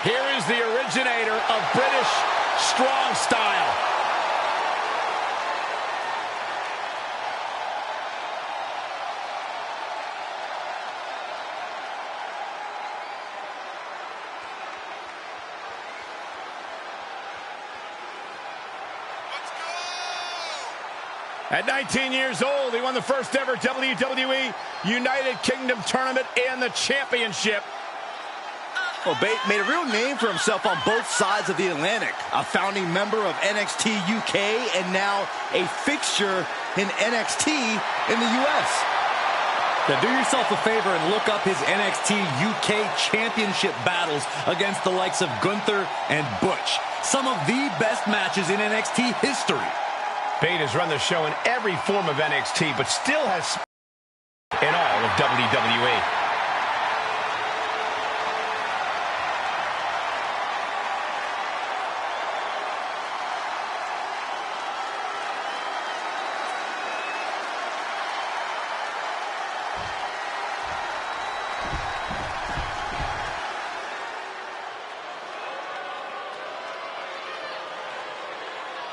Here is the originator of British strong style. At 19 years old, he won the first ever WWE United Kingdom tournament and the championship. Well, Bate made a real name for himself on both sides of the Atlantic. A founding member of NXT UK and now a fixture in NXT in the US. Now do yourself a favor and look up his NXT UK championship battles against the likes of Gunther and Butch. Some of the best matches in NXT history. Bate has run the show in every form of NXT, but still has in all of WWE.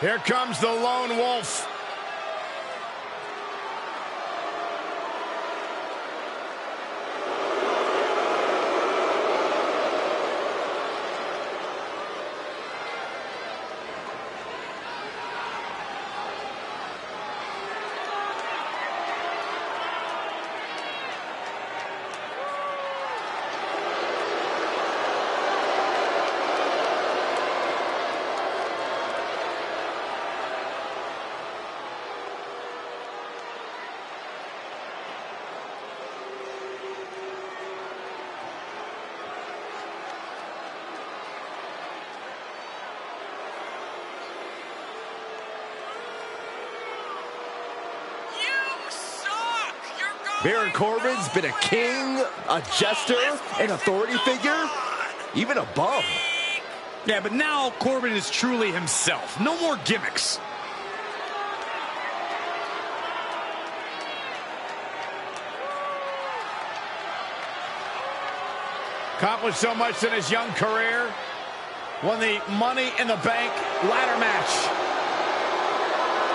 Here comes the Lone Wolf. Baron Corbin's been a king, a jester, an authority figure, even a bum. Yeah, but now Corbin is truly himself. No more gimmicks. Accomplished so much in his young career. Won the Money in the Bank ladder match.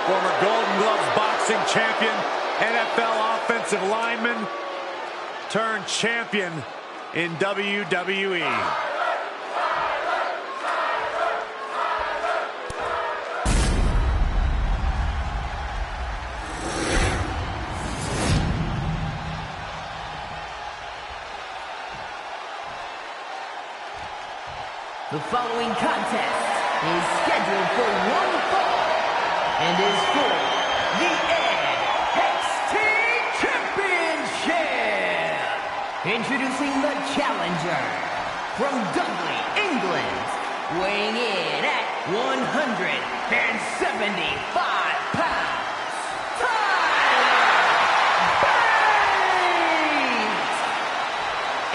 Former Golden Gloves boxing champion, NFL offensive lineman, turned champion in WWE. The following contest is scheduled for one fall and is for the NXT Championship. Introducing the challenger from Dudley, England, weighing in at 175 pounds, Tyler Bate!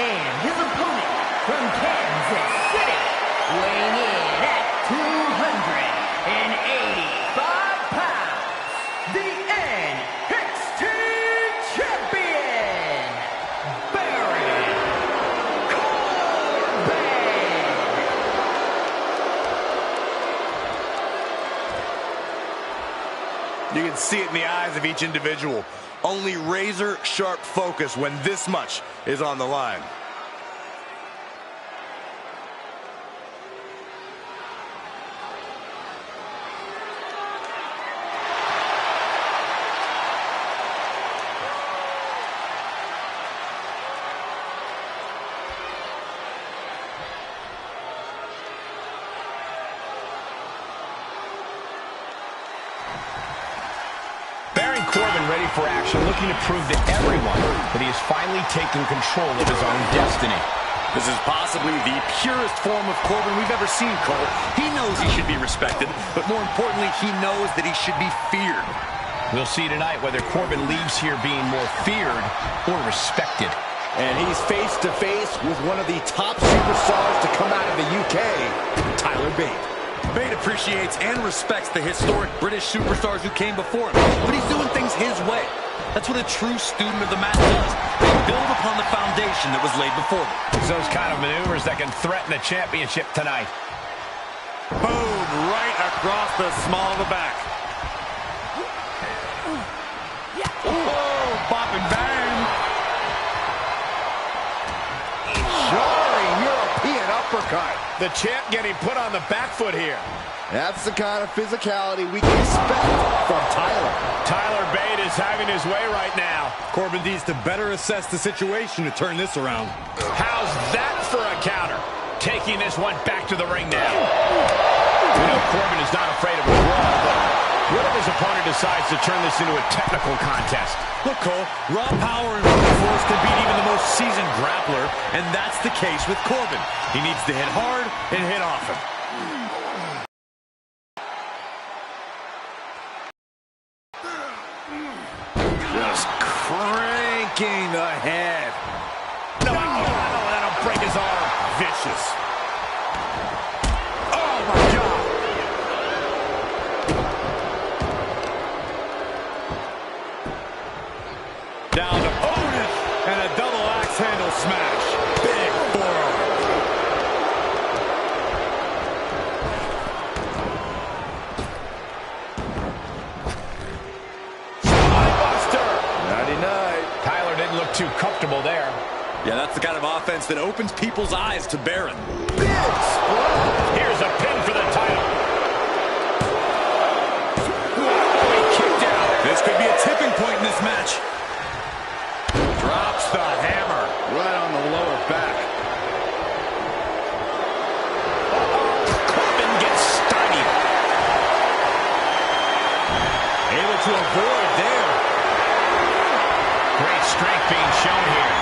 And his opponent from Kansas City, weighing in at 285 pounds, the NXT Champion, Baron Corbin. You can see it in the eyes of each individual. Only razor-sharp focus when this much is on the line. Corbin ready for action, looking to prove to everyone that he has finally taken control of his own destiny. This is possibly the purest form of Corbin we've ever seen, Cole. He knows he should be respected, but more importantly, he knows that he should be feared. We'll see tonight whether Corbin leaves here being more feared or respected. And he's face to face with one of the top superstars to come out of the UK, Tyler Bate. Bate appreciates and respects the historic British superstars who came before him, but he's doing things his way. That's what a true student of the mat does. They build upon the foundation that was laid before them. It's those kind of maneuvers that can threaten the championship tonight. Boom, right across the small of the back. Oh, bop and bang. Jarring European uppercut. The champ getting put on the back foot here. That's the kind of physicality we can expect from Tyler. Tyler Bate is having his way right now. Corbin needs to better assess the situation to turn this around. How's that for a counter? Taking this one back to the ring now. We know Corbin is not afraid of a brawl, but what if his opponent decides to turn this into a technical contest? Look, Cole, raw power and brute force can beat even the most seasoned grappler, and that's the case with Corbin. He needs to hit hard and hit often. Just cranking the head. No, that'll break his arm. Vicious. Oh, my God. Down to opponent, and a double axe handle smash. Big forearm. Buster. Nighty-night. Tyler didn't look too comfortable there. Yeah, that's the kind of offense that opens people's eyes to Baron. Big splash. Here's a pin for the title. Oh, he kicked out. This could be a tipping point in this match. Drops the hammer. Right on the lower back. Corbin gets stymied. Able to avoid there. Great strength being shown here.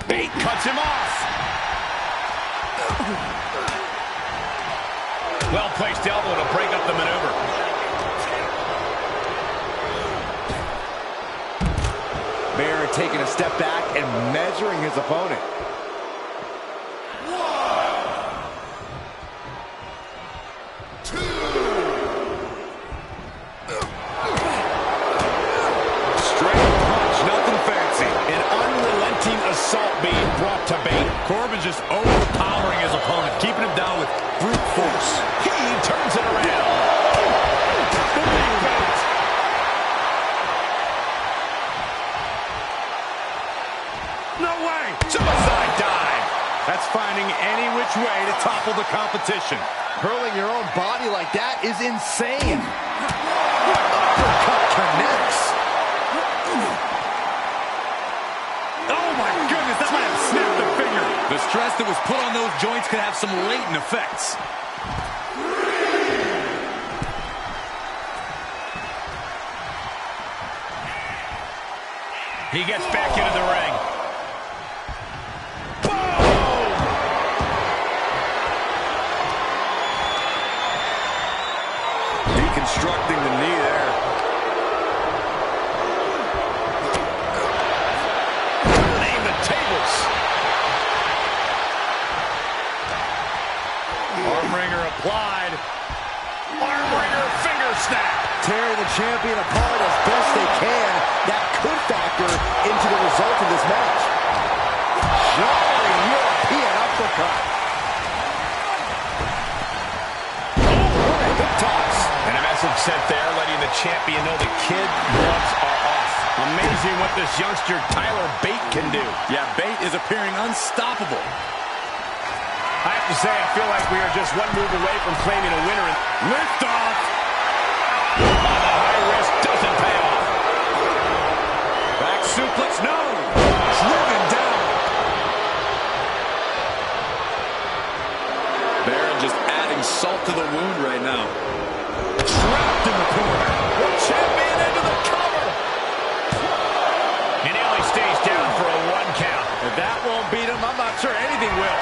Bate cuts him off. Well-placed elbow to break up the maneuver. Baron taking a step back and measuring his opponent. Assault being brought to Bate. Corbin just overpowering his opponent, keeping him down with brute force. He turns it around. No way! Suicide dive. That's finding any which way to topple the competition. Hurling your own body like that is insane. Uppercut connects. Oh my goodness, that might have snapped the finger. The stress that was put on those joints could have some latent effects. He gets back into the ring. Deconstructing the knee there. Name the tables. Arm wringer applied. Arm wringer finger snap. Tearing the champion apart as best they can. That could factor into the result of this match. Jarring European uppercut. What a hip toss. And a message sent there letting the champion know the kid gloves are off. Amazing what this youngster Tyler Bate can do. Yeah, Bate is appearing unstoppable. I have to say, I feel like we are just one move away from claiming a winner. Lift off. The high risk doesn't pay off. Back suplex, no. Driven down. Baron just adding salt to the wound right now. Trapped in the corner. The champion into the cover. And he only stays down for a 1 count. If that won't beat him, I'm not sure anything will.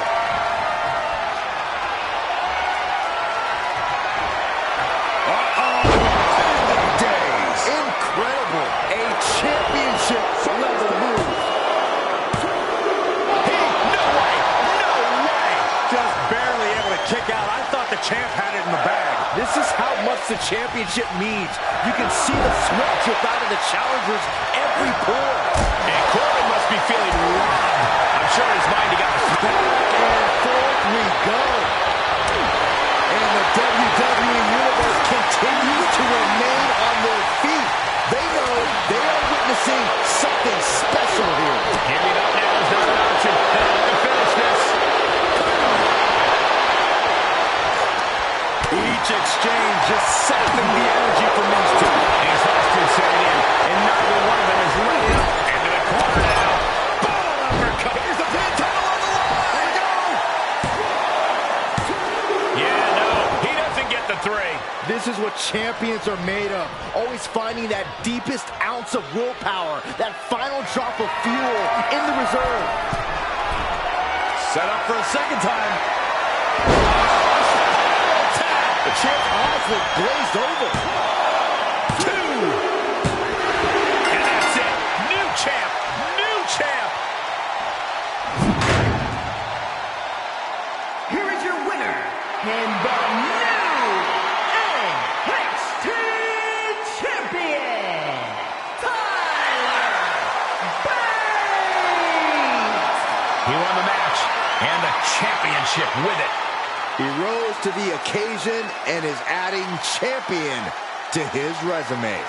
Incredible. A championship champ had it in the bag. This is how much the championship means. You can see the sweat drip out of the challengers every pore. And Corbin must be feeling robbed. I'm sure in his mind he got a back and forth we go. And the WWE Universe continues to remain on their feet. They know they are witnessing something special here. Giving up now is not an option. They'll have to finish this. Each exchange just sapping the energy from these two. Exhaustion setting in, and neither one of them is letting up. Into the corner now. Boom! Uppercut. Here's the pin. Title on the line. Go! Yeah, no. He doesn't get the 3. This is what champions are made of. Always finding that deepest ounce of willpower, that final drop of fuel in the reserve. Set up for a second time. The champ's eyes look glazed over. 2. And that's it. New champ. New champ. Here is your winner, and the new NXT Champion, Tyler Bate! He won the match and the championship with it. He rose to the occasion and is adding champion to his resume.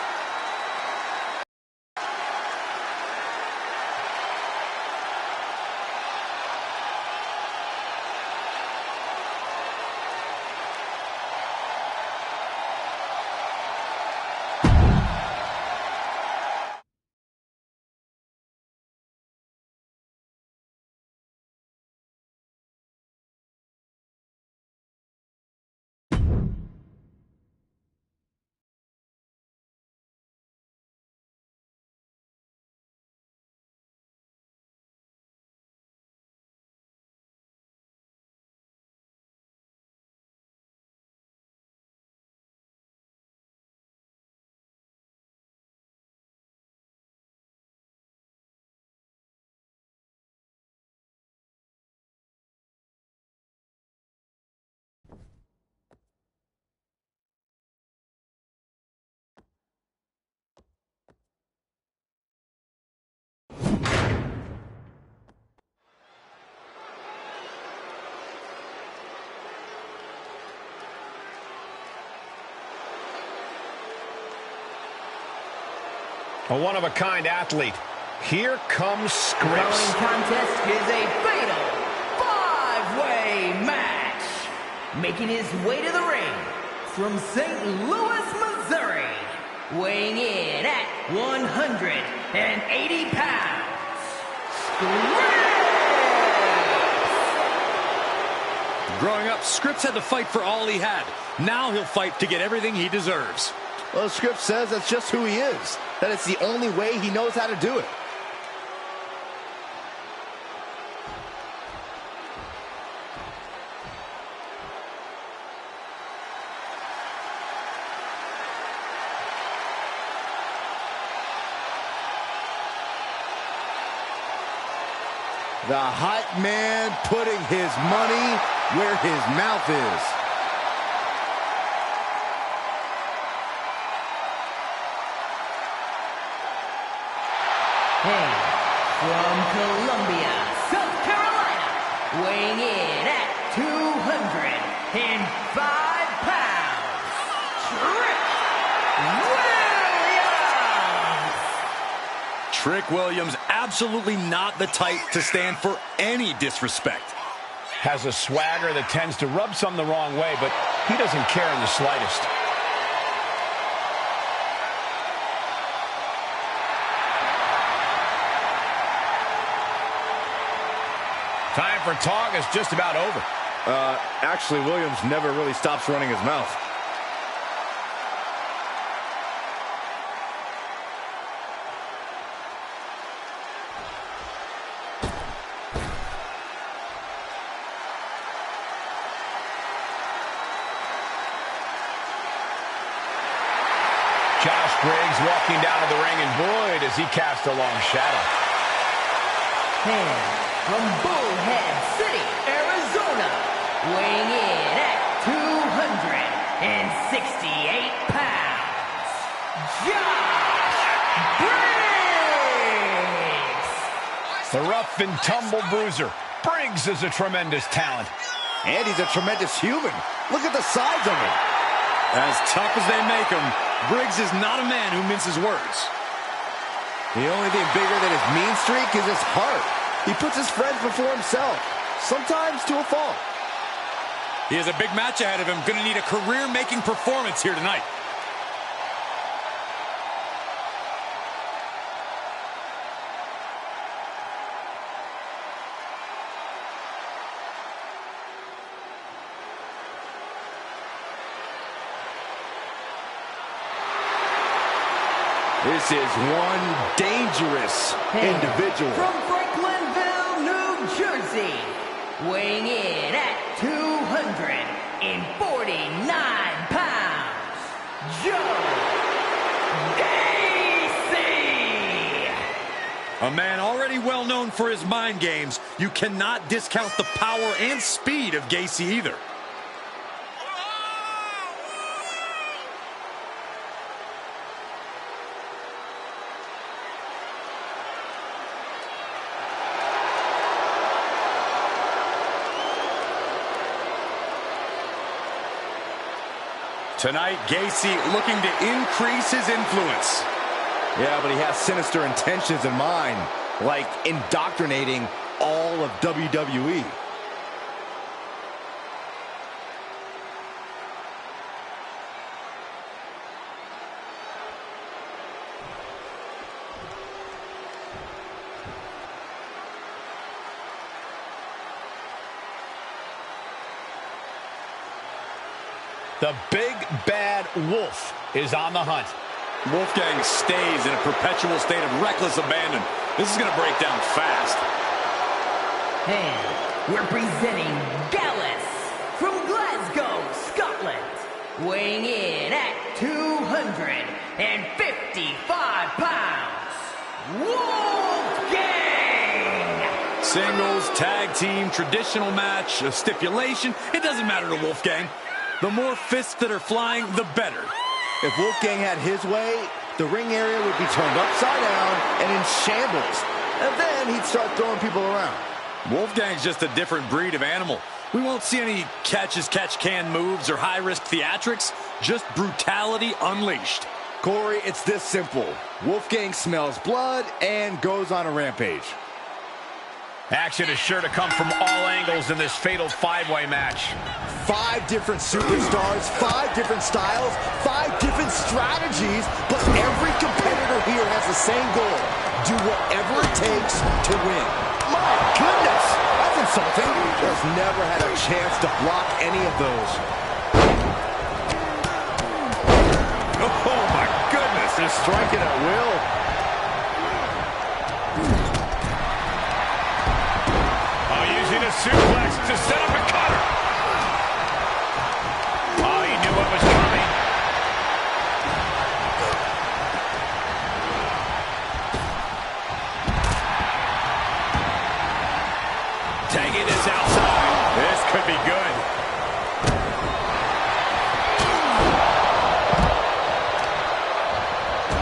A one-of-a-kind athlete. Here comes The Scripps. following contest is a fatal 5-way match. Making his way to the ring from St. Louis, Missouri, weighing in at 180 pounds, Scripps! Growing up, Scripps had to fight for all he had. Now he'll fight to get everything he deserves. Well, the script says that's just who he is, that it's the only way he knows how to do it. The hype man putting his money where his mouth is. And from Columbia, South Carolina, weighing in at 205 pounds, Trick Williams! Trick Williams, absolutely not the type to stand for any disrespect. Has a swagger that tends to rub some the wrong way, but he doesn't care in the slightest. Time for talk is just about over. Actually, Williams never really stops running his mouth. Josh Briggs walking down to the ring, and boy, does he cast a long shadow. And from Bullhead City, Arizona, weighing in at tumble bruiser. Briggs is a tremendous talent. And he's a tremendous human. Look at the size of him. As tough as they make him, Briggs is not a man who minces words. The only thing bigger than his mean streak is his heart. He puts his friends before himself, sometimes to a fault. He has a big match ahead of him. Going to need a career-making performance here tonight. This is one dangerous individual. From Franklinville, New Jersey, weighing in at 249 pounds, Joe Gacy! A man already well known for his mind games. You cannot discount the power and speed of Gacy either. Tonight, Gacy looking to increase his influence. Yeah, but he has sinister intentions in mind, like indoctrinating all of WWE. The big bad wolf is on the hunt. Wolfgang stays in a perpetual state of reckless abandon. This is going to break down fast. And we're presenting Gallus from Glasgow, Scotland, weighing in at 255 pounds, Wolfgang! Singles, tag team, traditional match, a stipulation. It doesn't matter to Wolfgang. The more fists that are flying, the better. If Wolfgang had his way, the ring area would be turned upside down and in shambles. And then he'd start throwing people around. Wolfgang's just a different breed of animal. We won't see any catch-as-catch-can moves or high-risk theatrics, just brutality unleashed. Corey, it's this simple. Wolfgang smells blood and goes on a rampage. Action is sure to come from all angles in this fatal five-way match. 5 different superstars, 5 different styles, 5 different strategies, but every competitor here has the same goal. Do whatever it takes to win. My goodness, that's insulting. Just never had a chance to block any of those. Oh my goodness, They're striking at will. Using a suplex to set up a cutter. Oh, he knew what was coming. Tagging this outside. This could be good.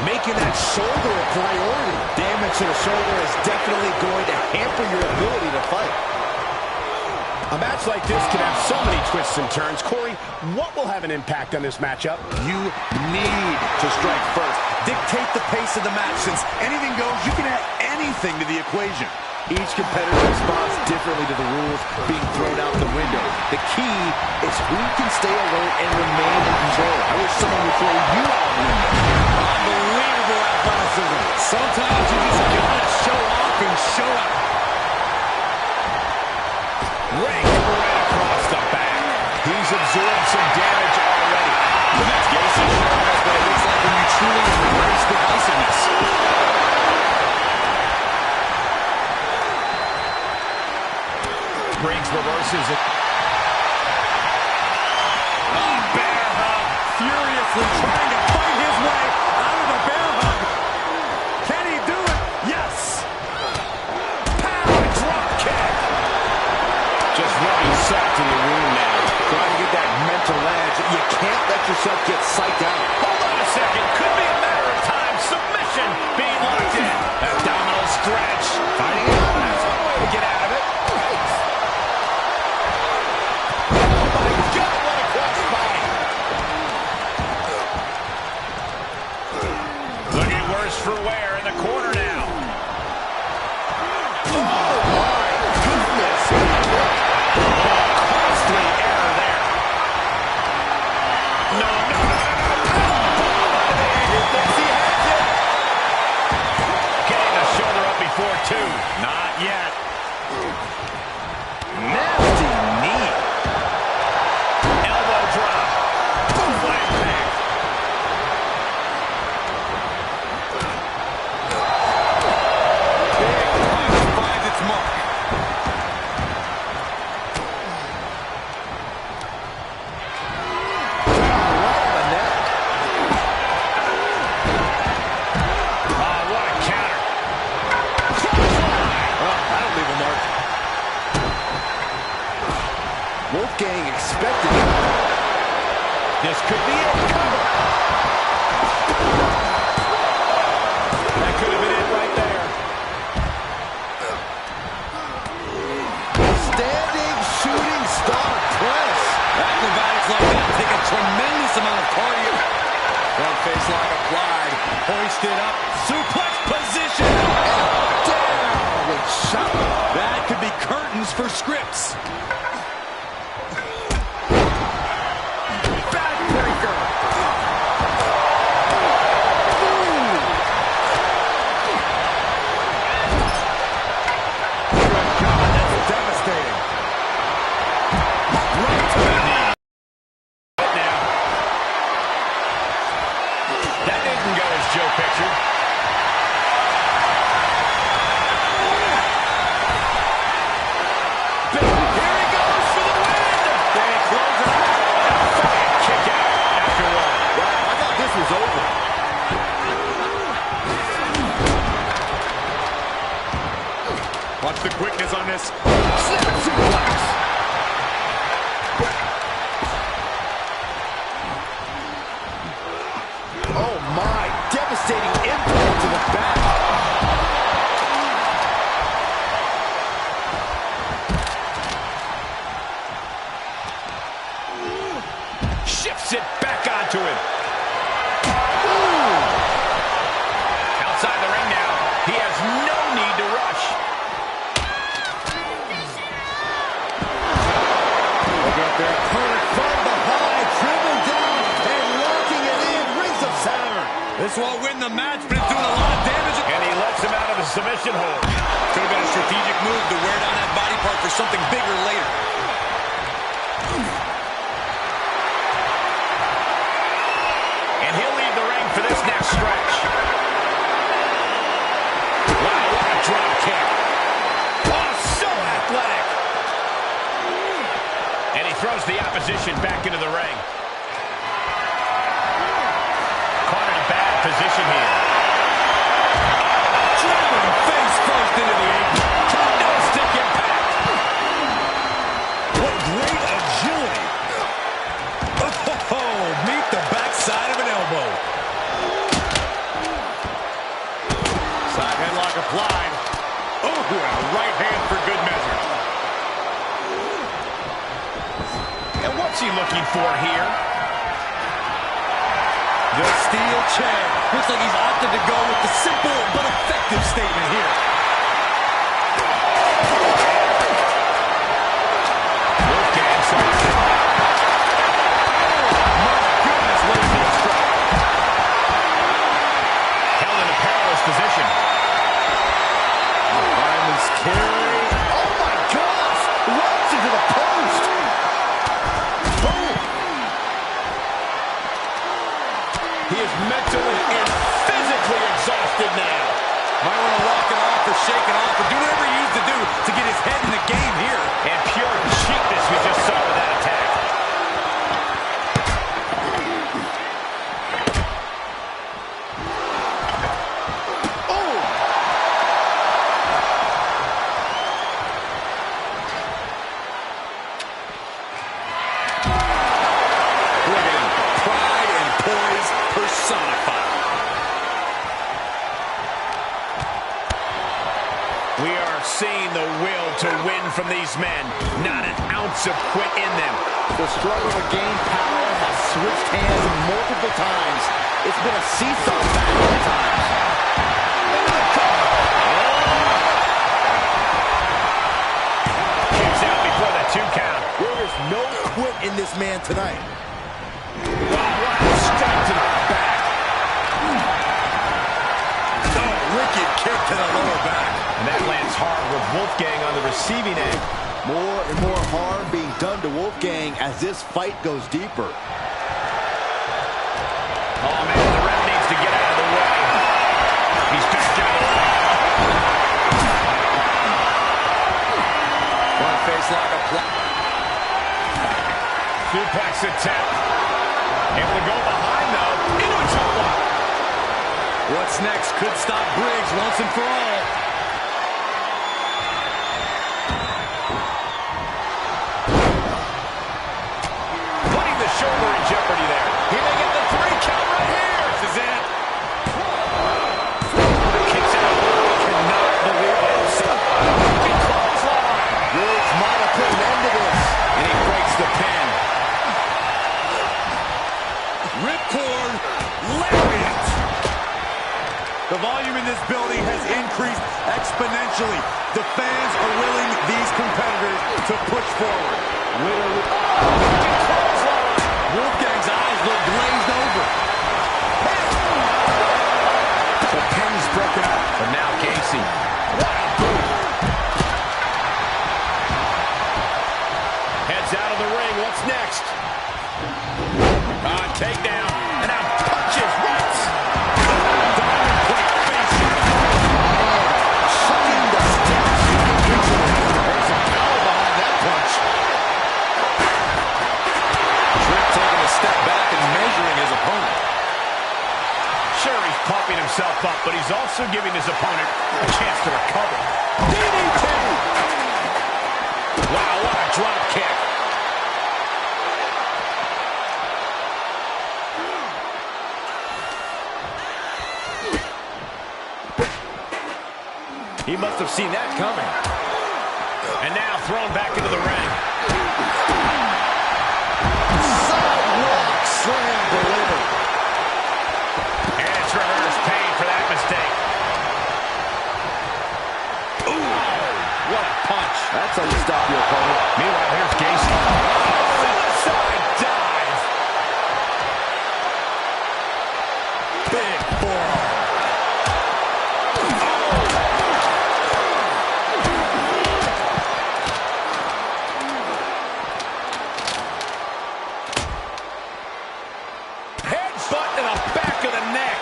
Making that shoulder a priority. Damage to the shoulder is definitely going to hamper your ability to fight. A match like this can have so many twists and turns. Corey, what will have an impact on this matchup? You need to strike first. Dictate the pace of the match. Since anything goes, you can add anything to the equation. Each competitor responds differently to the rules being thrown out the window. The key is who can stay alert and remain in control. I wish someone would throw you out the window. Unbelievable athleticism. Sometimes you just gotta show off and show out. Raked right across the back. He's absorbed some damage already. And that's Gacy showing us what it looks like when you truly embrace divisiveness. Briggs reverses it. Oh, bear hug. Furiously trying to fight his way out of the bear hug. Can he do it? Yes. Power drop kick. Just rubbing salt in the wound now. Trying to get that mental edge. You can't let yourself get psyched out. Hold on a second. Could be a matter of time. Submission being locked in. Abdominal stretch. Finding it. to get out of it. Oh, my God, what a crossbody. Looking worse for wear in the corner now. Oh, my goodness. Costly error there. No. He thinks he has it. Getting the shoulder up before two. Not yet. Nasty knee. Elbow drop. What impact. Big punch finds its mark. What a counter. That'll leave a mark. Wolfgang expected it. This could be it. Cover. That could have been it right there. Standing shooting star press. Acrobatics like that take a tremendous amount of cardio. Front face lock applied. Hoisted up. Suplex position. Down with shot. That could be curtains for scripts. Backbreaker. God, that's devastating. Right to the knee. Now. That didn't go as Joe pictured. Here he goes for the win. Can he close it out? Flying kick out after one. Wow, I thought this was over. Watch the quickness on this. Snap suplex. Oh my, devastating impact to the back. Shifts it back onto him. Outside the ring now. He has no need to rush. Look at their opponent from behind, driven down and locking it in. Rings of Saturn. This won't win the match, but it's doing a lot of damage. And he lets him out of the submission hold. Could have been a strategic move to wear down that body part for something bigger later. And he'll leave the ring for this next stretch. Wow, what a drop kick. Oh, so athletic. And he throws the opposition back into the ring. Caught in a bad position here. Driven face first into the apron. Kendo stick impact. What great agility. Oh, meet the backside of an elbow. Side headlock applied. Oh, and a right hand for good measure. And what's he looking for here? The steel chair. Looks like he's opted to go with the simple but effective statement here. Wolfgang starts it. My goodness, what a knee strike. Held in a perilous position. Fireman's carry. Oh my gosh! Runs into the post. Boom. He is mentally and physically exhausted now. Might want to walk it off or shake it off or do whatever he needs to do to get his head in the game here. And pure cheapness we just saw with that attack. Oh! Look at him. Pride and poise personified. We are seeing the will win from these men. Not an ounce of quit in them. The struggle to gain power has switched hands multiple times. It's been a seesaw battle at times. Kicks out before the 2 count. There is no quit in this man tonight. What a strike to the back. Oh, wicked kick to the lower back. And that lands hard with Wolfgang on the receiving end. More and more harm being done to Wolfgang as this fight goes deeper. Oh, man, the ref needs to get out of the way. He's back into the ring. One face lock apply. Suplex attempt. Able to go behind, though. Into a top lock. What's next could stop Briggs once and for all. Putting the shoulder in jeopardy there. He may get the 3 count right here. This is it. Kicks out. Cannot believe this. Looking clothesline. Briggs might have put an end to this. And he breaks the pin. Ripcord lariat. The volume in this building has increased exponentially. The fans are willing these competitors to push forward. Wolfgang's eyes look glazed over. The pin's broken up. But now Casey. What a boot. Heads out of the ring. What's next? Takedown. And now punches. Right. Diamond plate face. Shutting the steps. There's some power behind that punch. Trick taking a step back and measuring his opponent. Sure, he's pumping himself up, but he's also giving his opponent a chance to recover. DDT! Wow, what a drop kick. He must have seen that coming. And now thrown back into the ring. Sidewalk slam delivered. And it's reverse pain for that mistake. Ooh, what a punch. That's how you stop your opponent. Meanwhile, here's Gacy. Suicide dive. Big forearm. Headbutt to the back of the neck.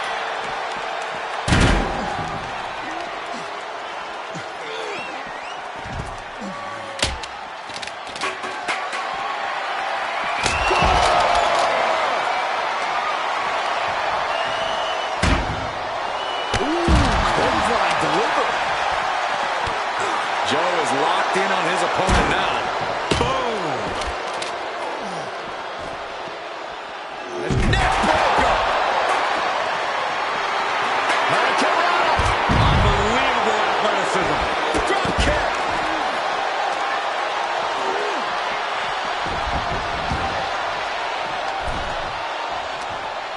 Joe is locked in on his opponent now. Boom! Neck breaker. Unbelievable athleticism. Drop kick.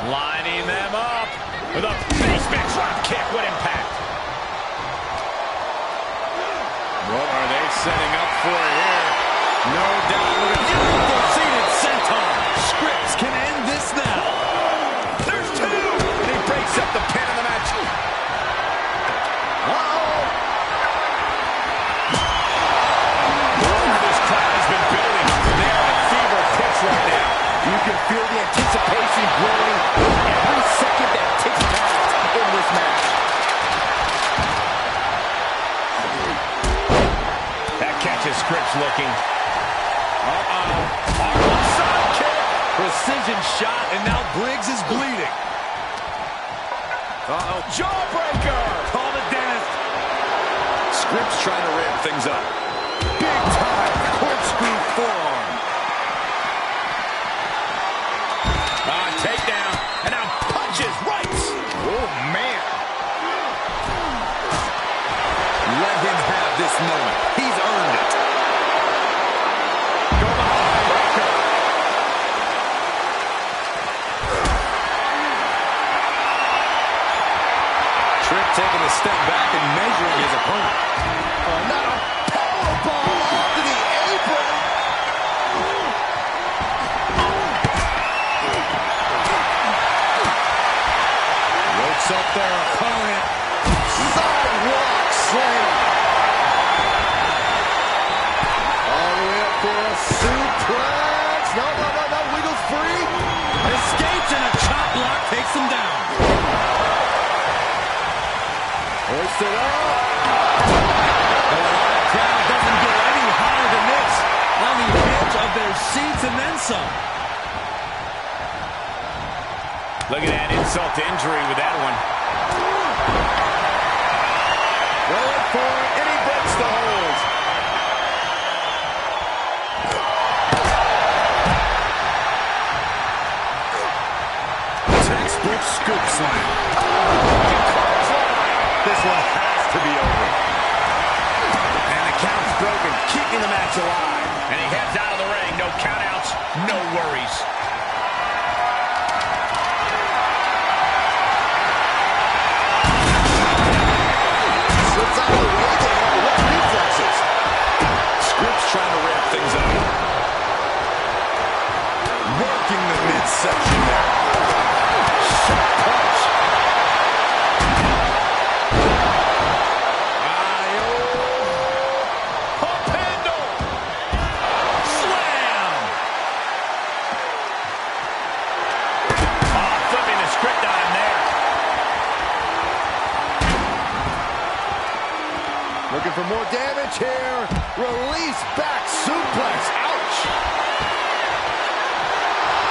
Lining them up with a basement drop kick. What impact? What are they setting up for here? No doubt with an illegal-seated senton. Scripps can end this now. There's 2. And he breaks up the pin in the match. This crowd has been building. They are at fever pitch right now. You can feel the anticipation growing with every second that ticks past in this match. That catches Scripps looking. Arnold side kick. Precision shot, and now Briggs is bleeding. Jawbreaker. Call the dentist. Scripps trying to ramp things up. Big time corkscrew forearm. Takedown. And now punches right. Oh, man. Let him have this moment. He's earned it. step back and measuring his opponent. Oh, not a powerbomb onto the apron. Ropes up their opponent. Sidewalk slam. All the way up for a suplex. No, no, no, no. Wiggles free. Escapes and a chop block takes him down. Hoisted up. The live crowd doesn't get any higher than this. On the edge of their seats and then some. Look at that insult to injury with that one. Going for it, and he breaks the hold. Textbook scoop slam. This one has to be over. And the count's broken, keeping the match alive. And he heads out of the ring. No countouts, no worries. Slips out of the way. What reflexes? Scripps trying to ramp things up. Working the midsection there. Shot punch. Pump handle. Slam! Oh, flipping the script on him there. Looking for more damage here. Release back suplex. Ouch.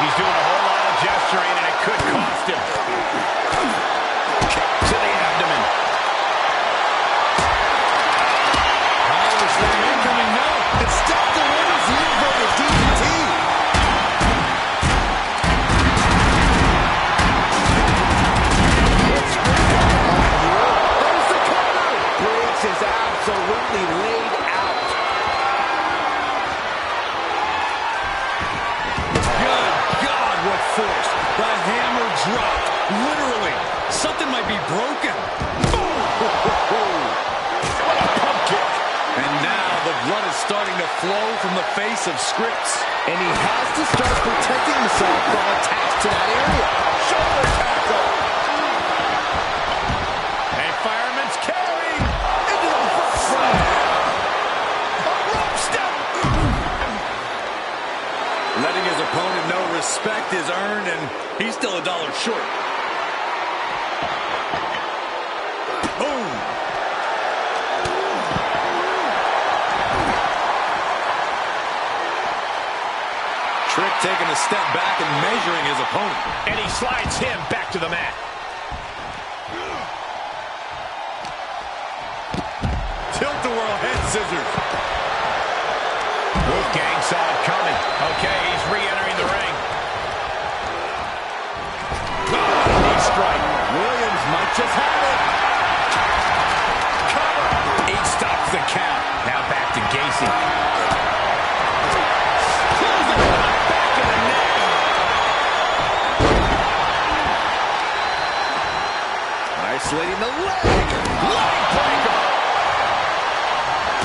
He's doing a whole lot of gesturing, and it could cost him. Kick to the abdomen. Power slam incoming, no. It still delivers the inverted DDT. What's going on here? There's the cover. Briggs is absolutely laid out. Good God, what force. The hammer dropped. Literally. Something might be broken. What a pump kick. And now the blood is starting to flow from the face of Scripps. And he has to start protecting himself from attacks to that area. Shoulder tackle. A fireman's carry. Into the first slam. A rope step. Letting his opponent know respect is earned, and he's still $1 short. Boom! Trick taking a step back and measuring his opponent. And he slides him back to the mat. Tilt-a-whirl head scissors. Wolfgang saw it coming. Okay, he's re-entering the ring. Knee strike. Williams might just have it. Cover. He stops the count. Now back to Gacy. Back of the neck. Isolating the leg. Leg breaker.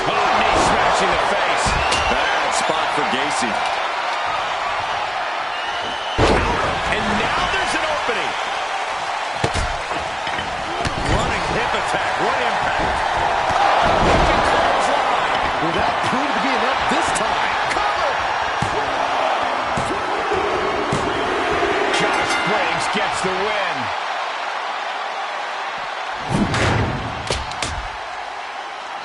Oh, knee smashing the face. Bad spot for Gacy. And now there's an opening. Running hip attack. What impact? Will that prove to be enough this time? Cover. Josh Briggs gets the win.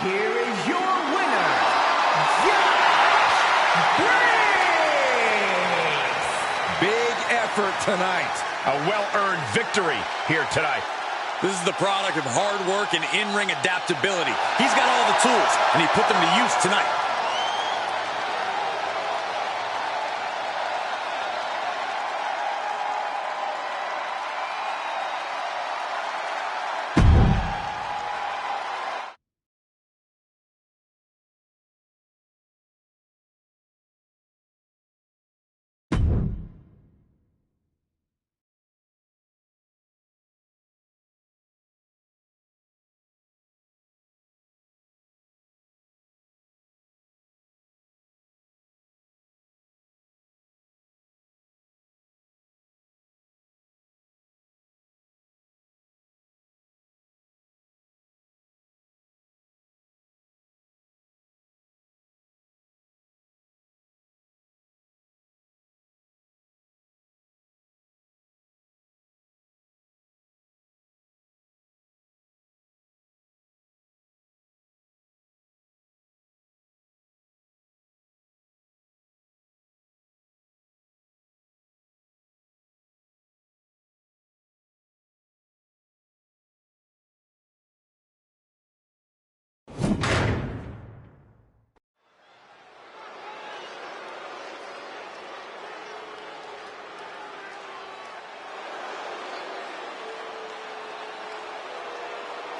Here is your winner, Josh Briggs! Big effort tonight. A well-earned victory here tonight. This is the product of hard work and in-ring adaptability. He's got all the tools, and he put them to use tonight.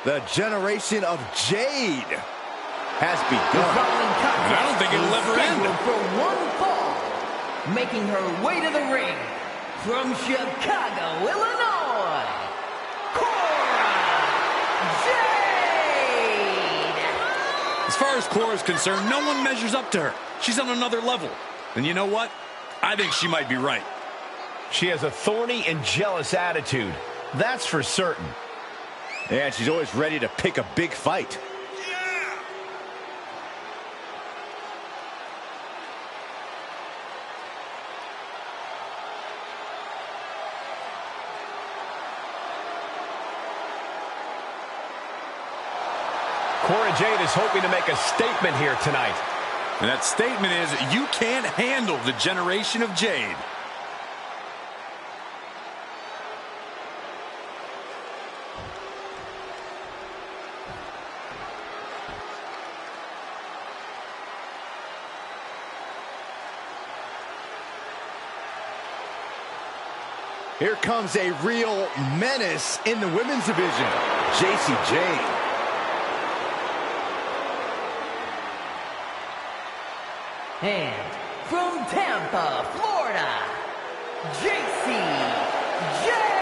The generation of Jade has The begun. following contest I don't think it'll ever end. scheduled for one fall, making her way to the ring from Chicago, Illinois, Cora Jade. As far as Cora's concerned, no one measures up to her. She's on another level. And you know what? I think she might be right. She has a thorny and jealous attitude. That's for certain. And she's always ready to pick a big fight. Cora Jade is hoping to make a statement here tonight. And that statement is, you can't handle the generation of Jade. Here comes a real menace in the women's division, Jacy Jayne. And from Tampa, Florida, Jacy Jayne.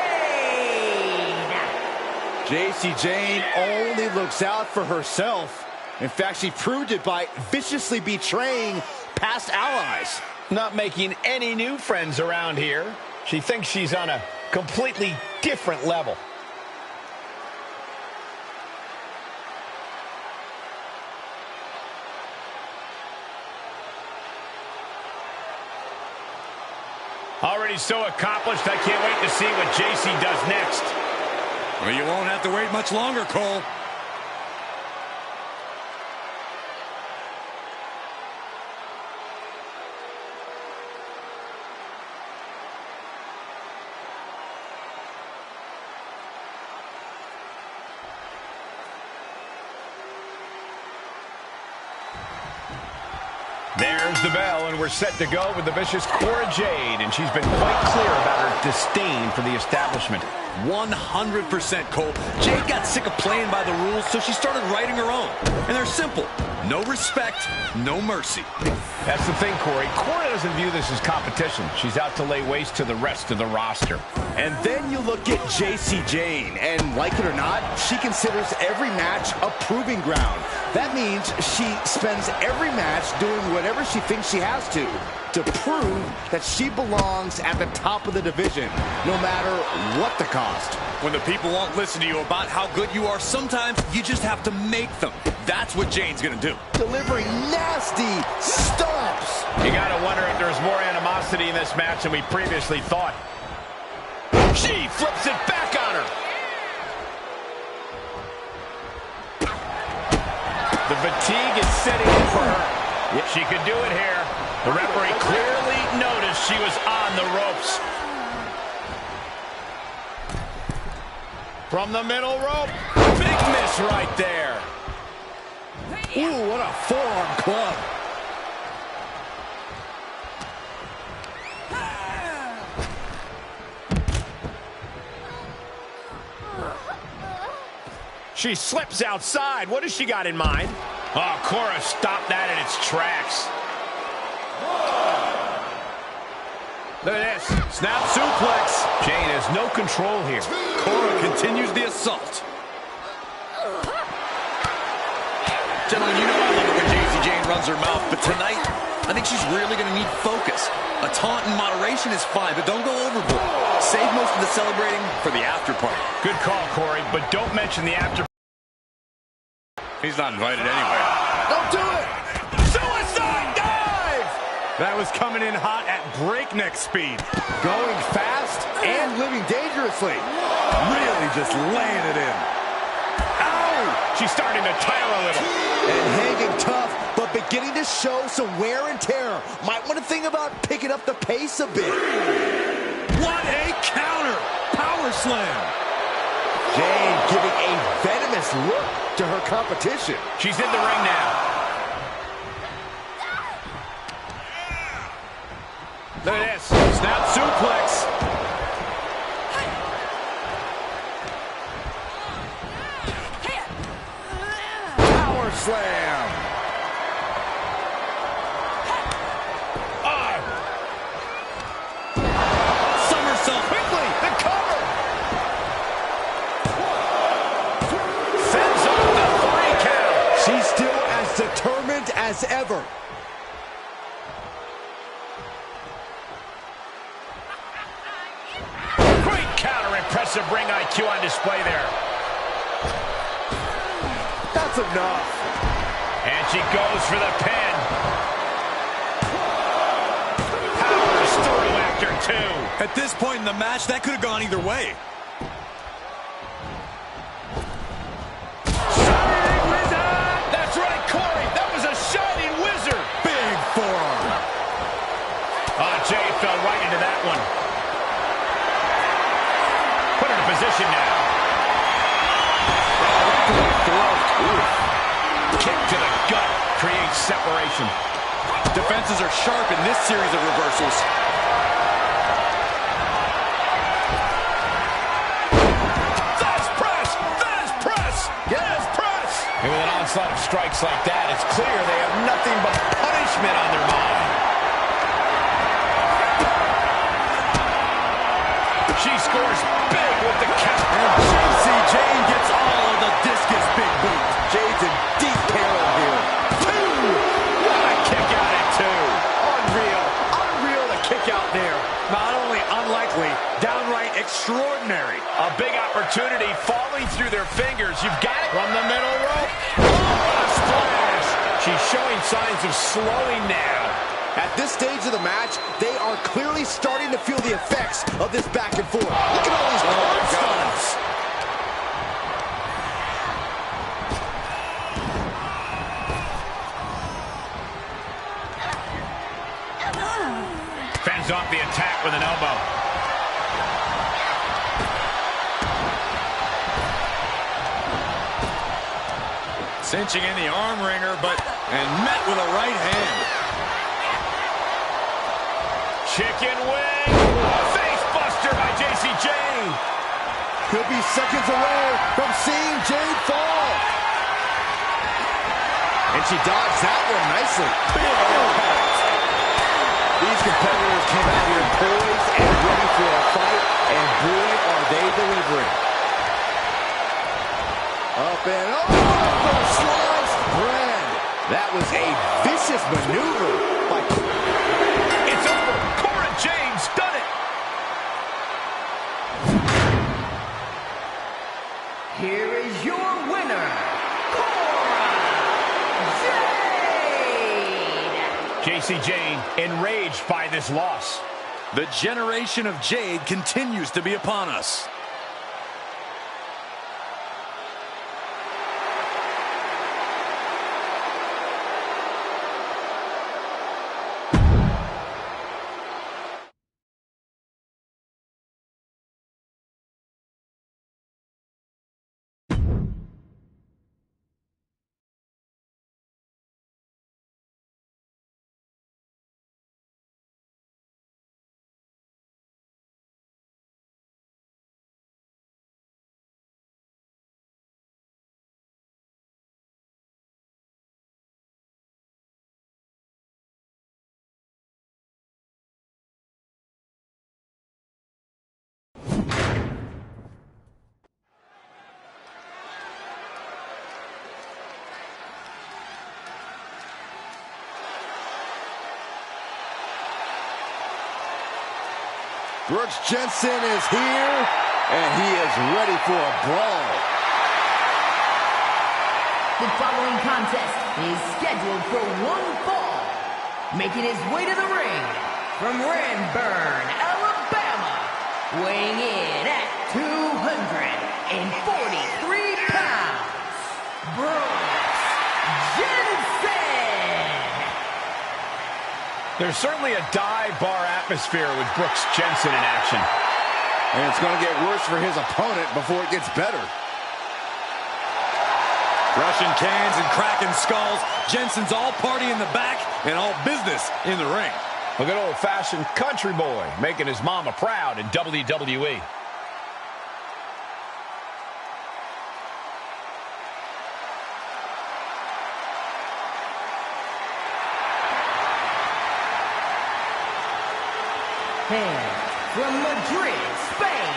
Jacy Jayne only looks out for herself. In fact, she proved it by viciously betraying past allies. Not making any new friends around here. She thinks she's on a completely different level. Already so accomplished, I can't wait to see what Jacy does next. Well, you won't have to wait much longer, Cole. There's the bell, and we're set to go with the vicious Cora Jade, and she's been quite clear about her disdain for the establishment. 100%, Cole. Jade got sick of playing by the rules, so she started writing her own. And they're simple. No respect, no mercy. That's the thing, Corey. Cora doesn't view this as competition. She's out to lay waste to the rest of the roster. And then you look at Jacy Jayne, and like it or not, she considers every match a proving ground. That means she spends every match doing whatever she thinks she has to prove that she belongs at the top of the division, no matter what the cost. When the people won't listen to you about how good you are, sometimes you just have to make them. That's what Jayne's gonna do. Delivering nasty stomps. You gotta wonder if there's more animosity in this match than we previously thought. She flips it back on her. The fatigue is setting in for her. Yep. She could do it here. The referee clearly noticed she was on the ropes. From the middle rope. Big miss right there. Ooh, what a forearm club. She slips outside. What has she got in mind? Oh, Cora stopped that in its tracks. Look at this. Snap suplex. Jayne has no control here. Cora continues the assault. Gentlemen, you know I love it when Jacy Jayne runs her mouth, but tonight, I think she's really going to need focus. A taunt in moderation is fine, but don't go overboard. Save most of the celebrating for the after party. Good call, Corey, but don't mention the after. He's not invited anyway. Don't do it. Suicide dive! That was coming in hot at breakneck speed. Going fast and living dangerously. Really just laying it in. Ow! She's starting to tire a little. And hanging tough, but beginning to show some wear and tear. Might want to think about picking up the pace a bit. What a counter! Power slam! Jayne giving a venomous look to her competition. She's in the ring now. Look at this. Snap suplex. slam. Somersault. Quickly, the cover. Fends off the 3 count. She's still as determined as ever. Great counter. Impressive ring IQ on display there. That's enough. And she goes for the pin. Power story after 2. At this point in the match, that could have gone either way. Shining Wizard! That's right, Corey. That was a Shining Wizard. Big forearm. Jay fell right into that one. Put her in position now. Kick to the gut creates separation. Defenses are sharp in this series of reversals. Fast press! Fast press! Fast press! And with an onslaught of strikes like that, it's clear they have nothing but punishment on their mind. She scores big with the count. And JC Jane gets all of the discus big boot. Jade's in deep peril here. 2! What a kick out at 2. Unreal. Unreal the kick out there. Not only unlikely, downright extraordinary. A big opportunity falling through their fingers. You've got it from the middle rope. Oh, what a splash. She's showing signs of slowing now. At this stage of the match, they are clearly starting to feel the effects of this back and forth. Look at all these hard stunts. Fends off the attack with an elbow. Cinching in the arm wringer, and met with a right hand. Chicken wing. Face buster by JC Jane. Could be seconds away from seeing Jade fall. And she dodged that one nicely. Big impact. These competitors came out here poised and ready for a fight, and boy, are they delivering. Up and over, sliced bread. That was a vicious maneuver by... It's over. Cora Jane's done it. Here is your winner, Cora Jade! JC Jane enraged by this loss. The generation of Jade continues to be upon us. Brooks Jensen is here, and he is ready for a brawl. The following contest is scheduled for one fall. Making his way to the ring from Ranburn, Alabama, weighing in at 243 pounds, Brooks Jensen. There's certainly a dive bar atmosphere with Brooks Jensen in action. And it's going to get worse for his opponent before it gets better. Crushing cans and cracking skulls. Jensen's all party in the back and all business in the ring. Look at old-fashioned country boy making his mama proud in WWE. And from Madrid, Spain,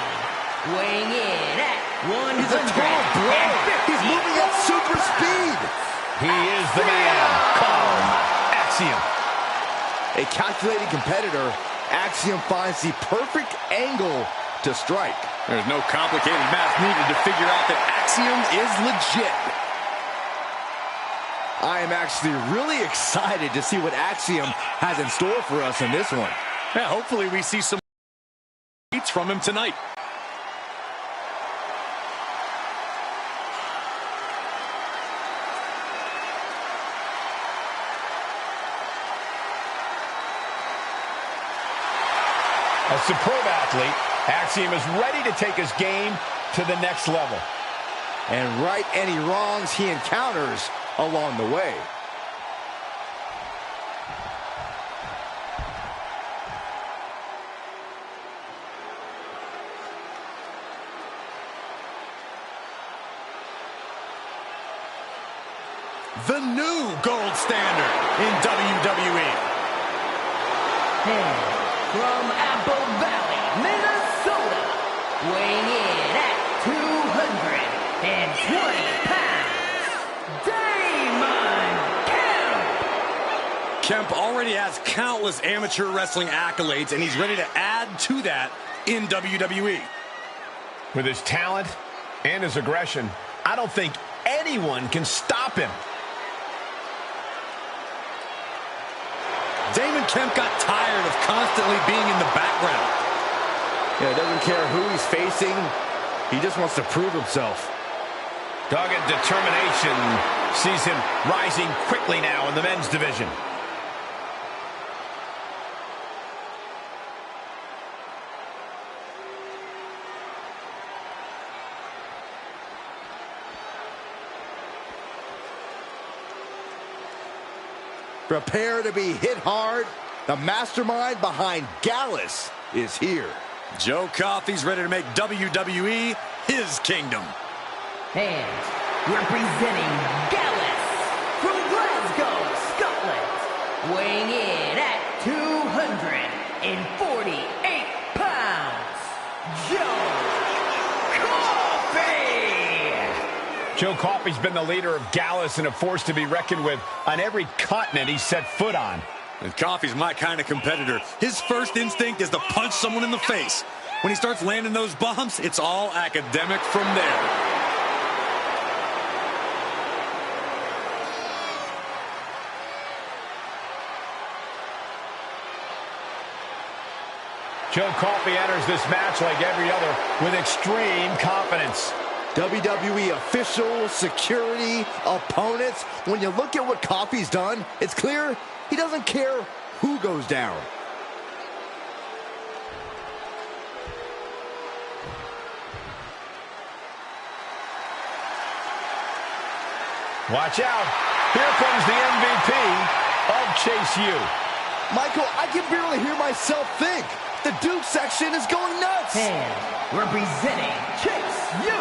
weighing in at 150. He's a total blow. He's moving at super speed. He is the man called Axiom. A calculated competitor, Axiom finds the perfect angle to strike. There's no complicated math needed to figure out that Axiom is legit. I am actually really excited to see what Axiom has in store for us in this one. Yeah, hopefully we see some beats from him tonight. A superb athlete, Axiom is ready to take his game to the next level. And right any wrongs he encounters along the way. The new gold standard in WWE. And from Apple Valley, Minnesota, weighing in at 220 pounds, Damon Kemp. Kemp already has countless amateur wrestling accolades, and he's ready to add to that in WWE. With his talent and his aggression, I don't think anyone can stop him. Damon Kemp got tired of constantly being in the background. Yeah, it doesn't care who he's facing. He just wants to prove himself. Dogged determination sees him rising quickly now in the men's division. Prepare to be hit hard. The mastermind behind Gallus is here. Joe Coffey's ready to make WWE his kingdom. And representing Gallus from Glasgow, Scotland, weighing in at 248 pounds, Joe Coffey. Joe Coffey's been the leader of Gallus and a force to be reckoned with on every continent he's set foot on. And Coffey's my kind of competitor. His first instinct is to punch someone in the face. When he starts landing those bombs, it's all academic from there. Joe Coffey enters this match like every other with extreme confidence. WWE officials, security, opponents. When you look at what Coffey's done, it's clear he doesn't care who goes down. Watch out. Here comes the MVP of Chase U. Michael, I can barely hear myself think. The Duke section is going nuts. And representing Chase U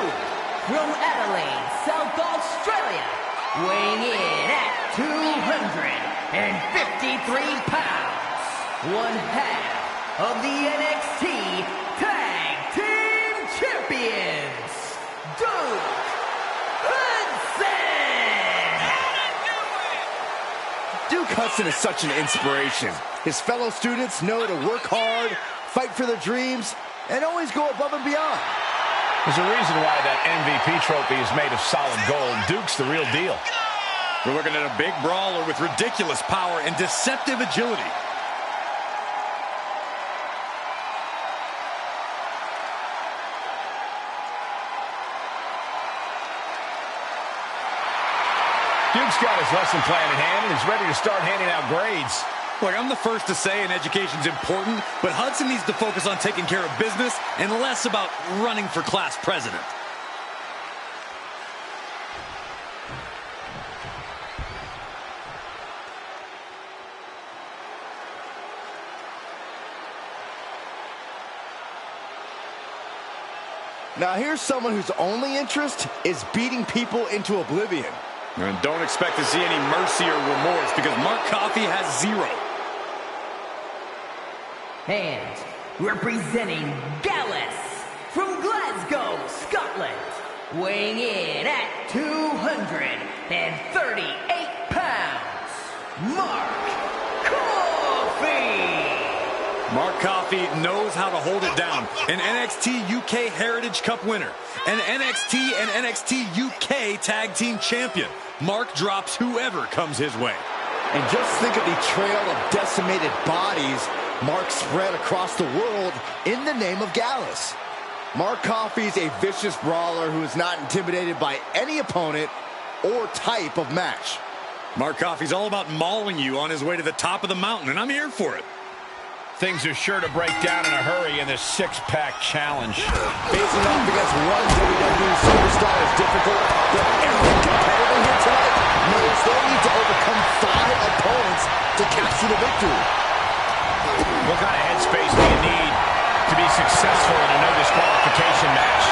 from Adelaide, South Australia, weighing in at 253 pounds, one half of the NXT Tag Team Champions, Duke Hudson. Duke Hudson is such an inspiration. His fellow students know to work hard, fight for their dreams, and always go above and beyond. There's a reason why that MVP trophy is made of solid gold. Duke's the real deal. We're looking at a big brawler with ridiculous power and deceptive agility. Duke's got his lesson plan in hand and is ready to start handing out grades. Look, I'm the first to say education's important, but Hudson needs to focus on taking care of business and less about running for class president. Now here's someone whose only interest is beating people into oblivion. And don't expect to see any mercy or remorse because Mark Coffey has zero. And representing Gallus from Glasgow, Scotland, weighing in at 238 pounds, Mark Coffey. Mark Coffey knows how to hold it down. An NXT UK Heritage Cup winner, an NXT and NXT UK Tag Team Champion. Mark drops whoever comes his way. And just think of the trail of decimated bodies Mark spread across the world in the name of Gallus. Mark Coffey's a vicious brawler who is not intimidated by any opponent or type of match. Mark Coffey's all about mauling you on his way to the top of the mountain, and I'm here for it. Things are sure to break down in a hurry in this six-pack challenge. Facing off against one WWE superstar is difficult, but every competitor here tonight knows they need to overcome 5 opponents to capture the victory. What kind of headspace do you need to be successful in a no disqualification match?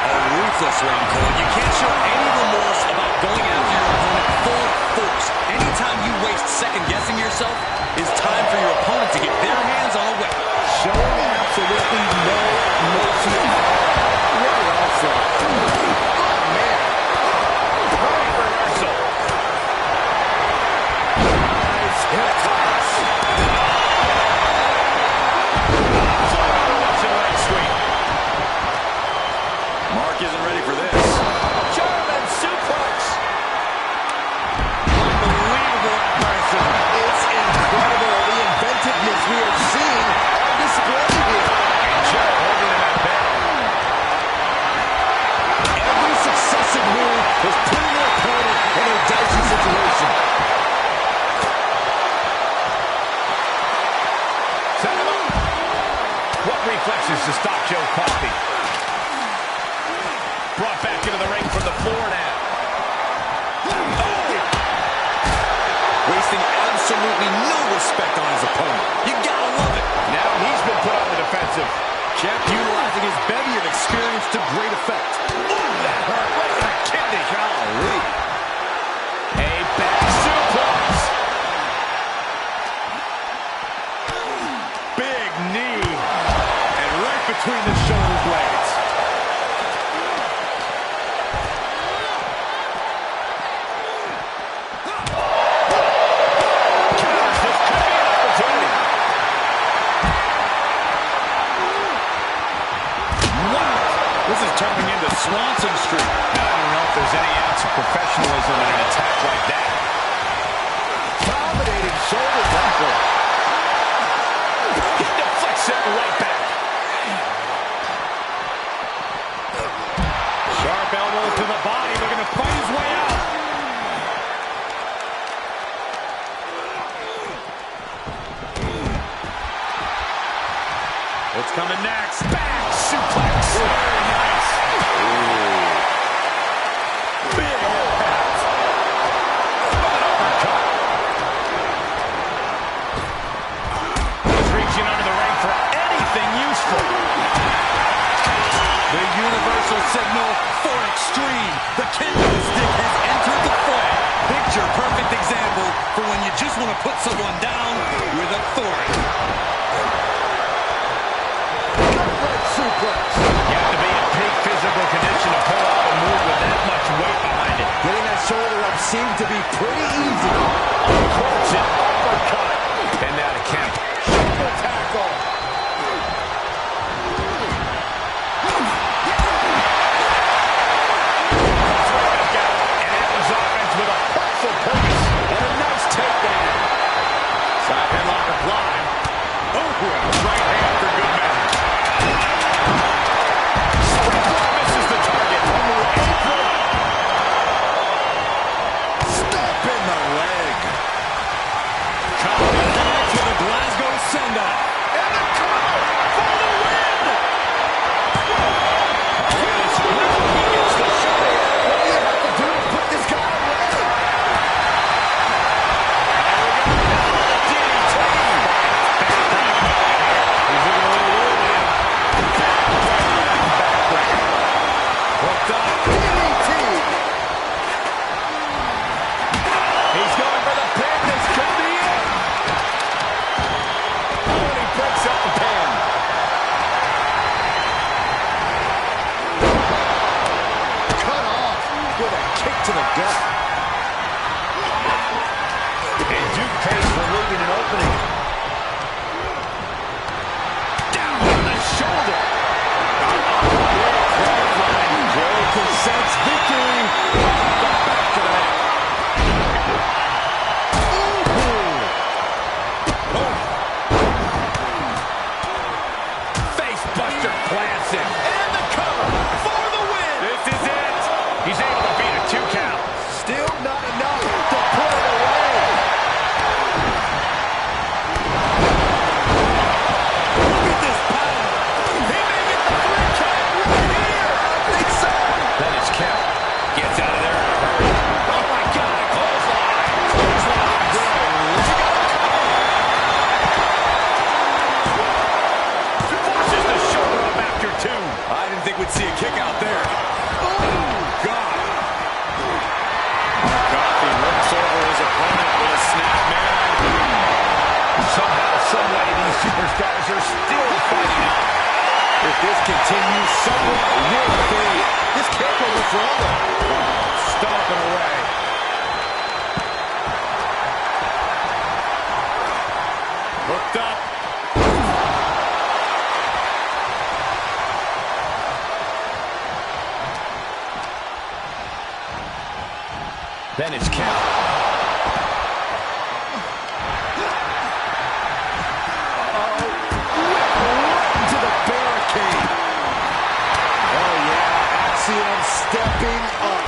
A ruthless one, Cole. You can't show any remorse about going after your opponent full force. Anytime you waste second-guessing yourself, it's time for your opponent to get their hands on a weapon. Showing absolutely no mercy at all. Really also. Oh, man. Great reversal. Nice hip toss. Leg sweep. Mark isn't ready for this. German suplex. Unbelievable athleticism. It's incredible the inventiveness we are seeing on display here. And Joe holding him at bay. Every successive move is putting their opponent in a dicey situation. Set him up. What reflexes to stop Joe Coffey? Brought back into the ring from the floor now. Wasting absolutely no respect on his opponent. You gotta love it. Now he's been put on the defensive. Jeff utilizing his bevy of experience to great effect. Ooh, that hurt. Right in the kidney. Golly. A back suplex. Big knee. And right between the shoulder blades. This is turning into Swanson Street. I don't know if there's any ounce of professionalism in an attack like that. Dominating shoulder tackle. He deflects it right back. Sharp elbow to the body, looking to fight his way out. What's coming next? Back suplex. Very nice. Ooh. Big impact. Uppercut. He's reaching under the ring for anything useful. The universal signal for extreme. The kendo stick has entered the fray. Picture perfect example for when you just want to put someone down with authority. Suplex. You have to be in peak physical condition to pull off a move with that much weight behind it. Getting that shoulder up seemed to be pretty easy. Quotes it, uppercut. And now to count. Shoulder tackle. And Evans offense with a hurtful purpose. And a nice takedown. Side headlock applied. Oh, right hand for good measure. Misses the target. Apron. Step in the leg. kick out there. Oh, God. Coffee looks over his opponent with a snap, man. Somehow, some way, these superstars are still fighting out. If this continues, someone will fade. This can't go much longer. Stomping away. Hooked up. Then it's count. To the barricade. Oh, yeah. Axiom stepping up.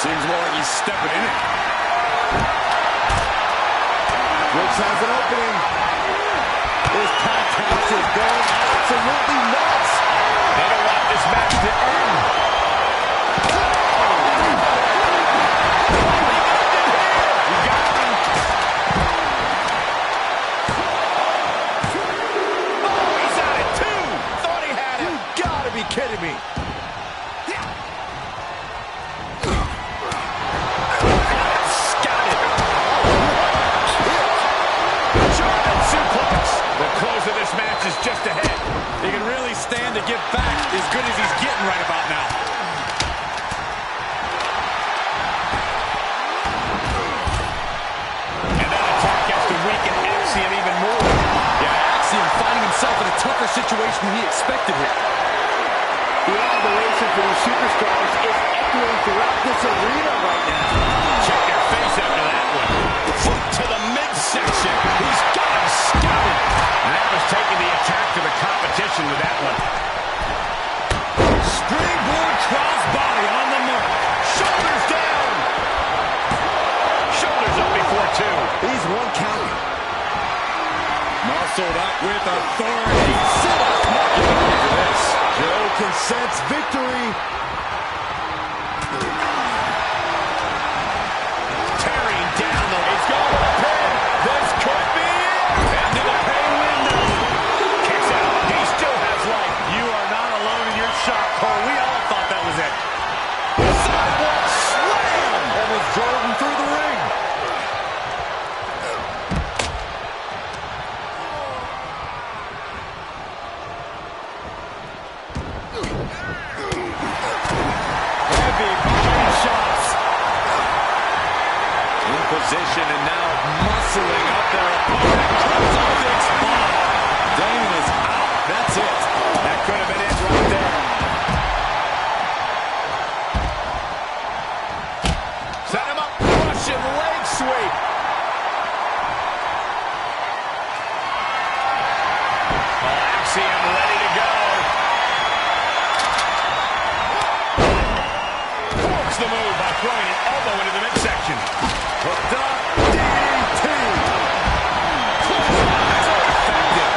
Seems more like he's stepping in it. Brooks has an opening. This packed house is going absolutely nuts. They don't want this match to end. You got him. Oh, he's out at two. Thought he had him. You gotta be kidding me. Scouted. German suplex. The close of this match is just ahead. He can really stand to give back as good as he's getting right about now. And that attack has to weaken Axiom even more. Yeah, Axiom finding himself in a tougher situation than he expected here. The admiration for these superstars is echoing throughout this arena right now. Check their face after that one. Foot to the midsection. He's got him scouted. And that was taking the attack to the competition with that one. Springboard crossbody on the mark. Shoulders down. Shoulders up before two. He's one count. Muscled up with authority. Sit up. After this. Joe can sense victory. Tearing down the... He's going to the pin. This could be it. Into the pay window. Kicks out. He still has life. You are not alone in your shock, Cole. We all thought that was it. Sidewalk slam. Almost drove him through the ring. Heavy body shots. In position and now muscling up their opponent. Comes up big spot. Damon is out. That's it. That could have been it right there. Set him up. Russian leg sweep. Axiom ready to go. Forks the move by throwing an elbow into the midsection. Hooked up. DDT. Clotheslines are effective.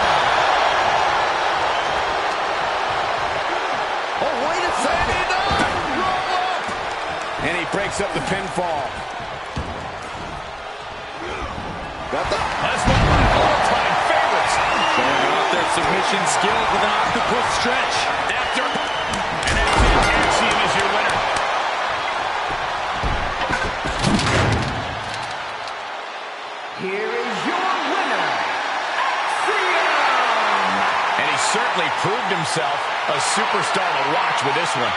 Oh, wait a second. Roll up. And he breaks up the pinfall. Got the... That's one of my all-time favorites. Showing off their submission skills with an octopus stretch. After. And that's it. Axiom is your winner. Here is your winner, Axiom! And he certainly proved himself a superstar to watch with this one.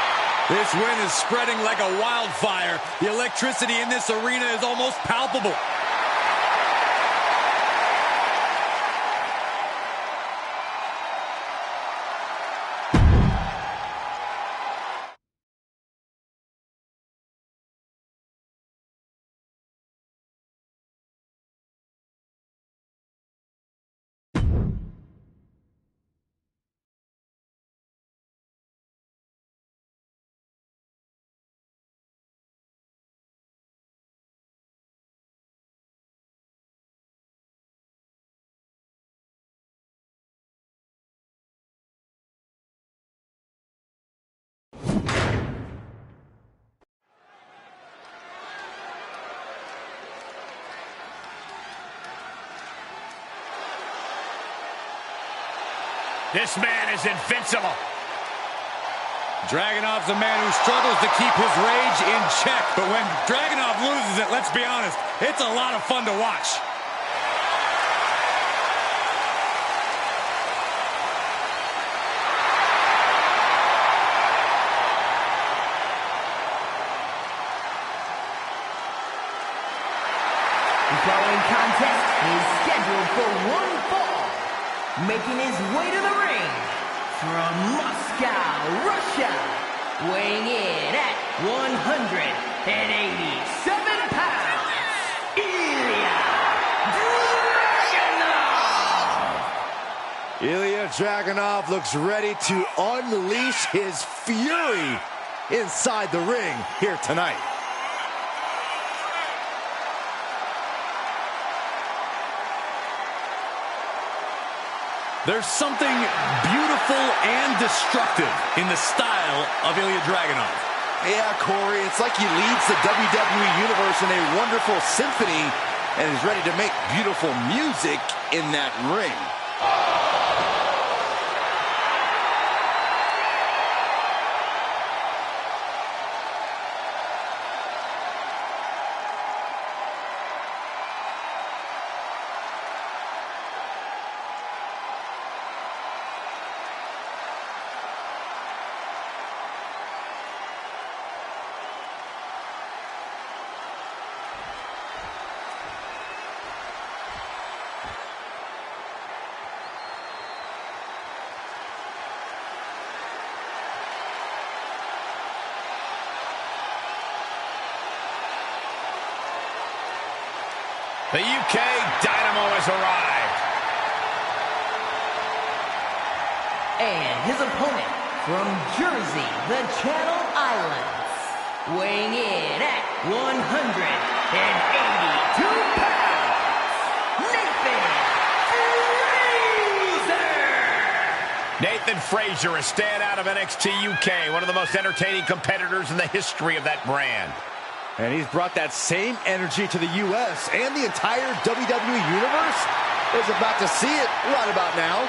This win is spreading like a wildfire. The electricity in this arena is almost palpable. This man is invincible. Dragunov's a man who struggles to keep his rage in check, but when Dragunov loses it, let's be honest, it's a lot of fun to watch. The following contest is scheduled for one fall. Making his way to the ring from Moscow, Russia, weighing in at 187 pounds, Ilya Dragunov! Ilya Dragunov looks ready to unleash his fury inside the ring here tonight. There's something beautiful and destructive in the style of Ilya Dragunov. Yeah, Corey, it's like he leads the WWE Universe in a wonderful symphony and is ready to make beautiful music in that ring. The UK Dynamo has arrived. And his opponent from Jersey, the Channel Islands, weighing in at 182 pounds, Nathan Frazer! Nathan Frazer is staying out of NXT UK, one of the most entertaining competitors in the history of that brand. And he's brought that same energy to the U.S. and the entire WWE Universe is about to see it right about now.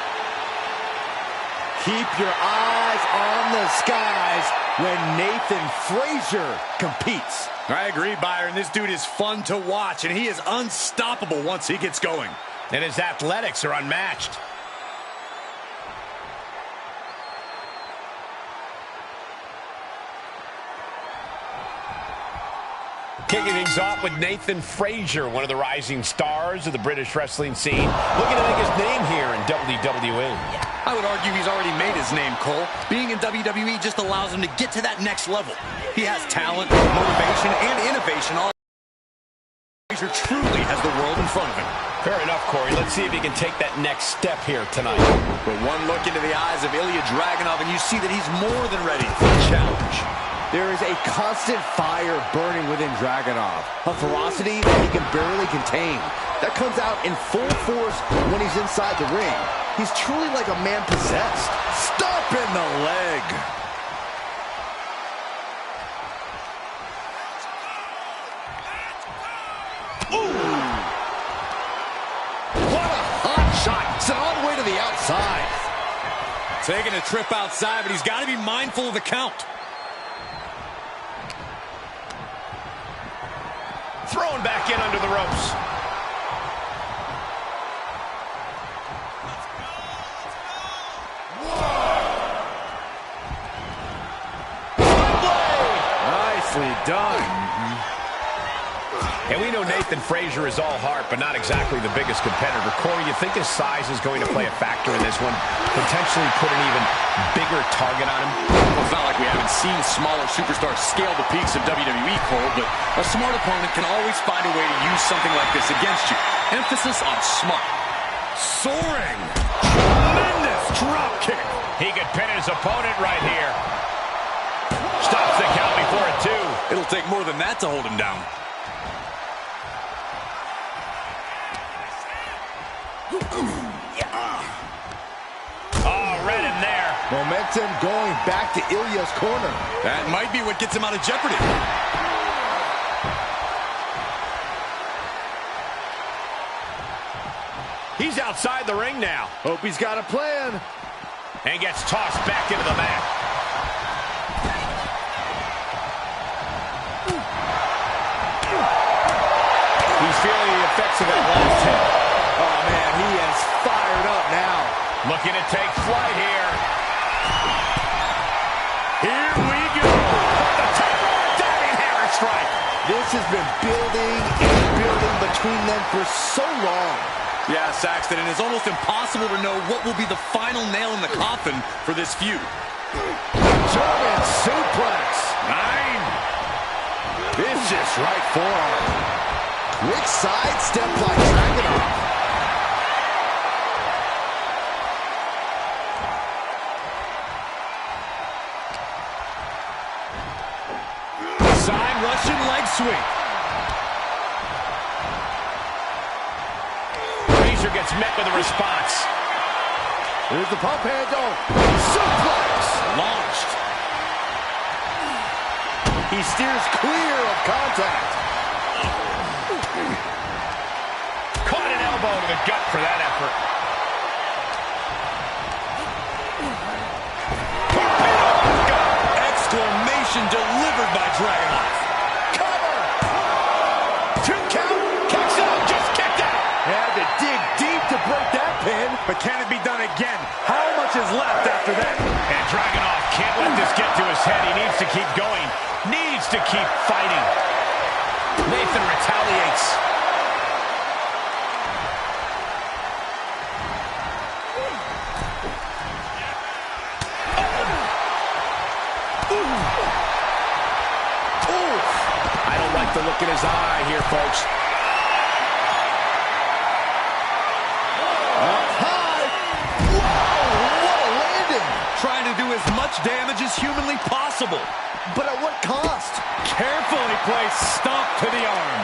Keep your eyes on the skies when Nathan Frazer competes. I agree, Byron. This dude is fun to watch, and he is unstoppable once he gets going. And his athletics are unmatched. Kicking things off with Nathan Frazer, one of the rising stars of the British wrestling scene, looking to make his name here in WWE. I would argue he's already made his name, Cole. Being in WWE just allows him to get to that next level. He has talent, motivation, and innovation. Frazer truly has the world in front of him. Fair enough, Corey. Let's see if he can take that next step here tonight. But one look into the eyes of Ilya Dragunov, and you see that he's more than ready for the challenge. There is a constant fire burning within Dragunov, a ferocity that he can barely contain. That comes out in full force when he's inside the ring. He's truly like a man possessed. Stop in the leg. Ooh! What a hot shot. It's all the way to the outside. Taking a trip outside, but he's got to be mindful of the count. Thrown back in under the ropes. Nicely done. And we know Nathan Frazer is all heart, but not exactly the biggest competitor. Corey, you think his size is going to play a factor in this one? Potentially put an even bigger target on him? Well, it's not like we haven't seen smaller superstars scale the peaks of WWE, Cole, but a smart opponent can always find a way to use something like this against you. Emphasis on smart. Soaring. Tremendous drop kick. He could pin his opponent right here. Stops the count before a 2. It'll take more than that to hold him down. Oh, right in there. Momentum going back to Ilya's corner. That might be what gets him out of jeopardy. He's outside the ring now. Hope he's got a plan. And gets tossed back into the mat. feeling the effects of that last hit. Oh, man, he is fired up now. Looking to take flight here. Here we go. The top rope diving hammer strike. This has been building and building between them for so long. Yeah, Saxton, and it's almost impossible to know what will be the final nail in the coffin for this feud. German suplex. 9. Vicious right forearm. Quick sidestep by Dragunov. Side Russian leg sweep. Frazier gets met with a response. Here's the pump handle. Suplex. Launched. He steers clear of contact. Caught an elbow to the gut for that effort. Exclamation delivered by Dragunov. Cover. 2 count. Kicks out. Just kicked out. Had to dig deep to break that pin. But can it be done again? How much is left after that? And Dragunov can't let this get to his head. He needs to keep going. Needs to keep fighting. Nathan retaliates. I don't like the look in his eye here, folks. Up high. Whoa, what a landing. Trying to do as much damage as humanly possible. But at what cost? Carefully placed stomp to the arm.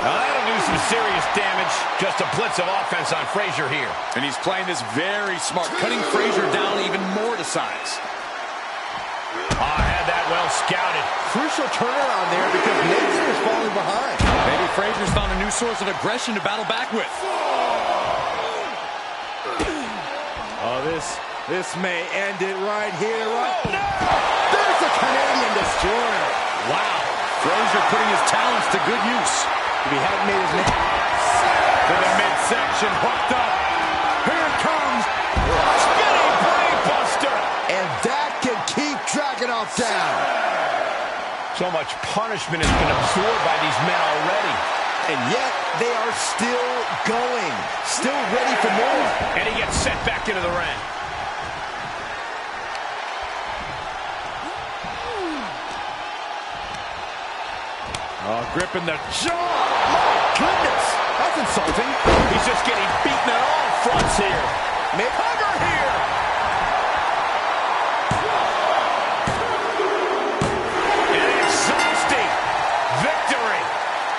Now that'll do some serious damage. Just a blitz of offense on Frazier here. And he's playing this very smart, cutting Frazier down even more to size. I had that well scouted. Crucial turnaround there because Nathan is falling behind. Maybe Frazier's found a new source of aggression to battle back with. Oh, this may end it right here. There's a Canadian destroyer. Wow. Frazier putting his talents to good use. If he hadn't made his name. To the midsection, hooked up. Here it comes. Spinning brain buster. And that can keep Dragunov down. So much punishment has been absorbed by these men already. And yet they are still going. Still ready for more. And he gets sent back into the ring. Oh, gripping the jaw. My goodness. That's insulting. He's just getting beaten on all fronts here. Make cover here. An exhausting victory,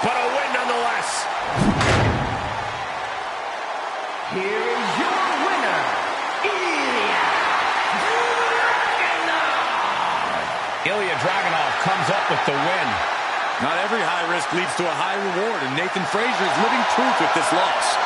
but a win nonetheless. Here is your winner, Ilya Dragunov comes up with the win. Not every high risk leads to a high reward, and Nathan Frazier is living proof with this loss.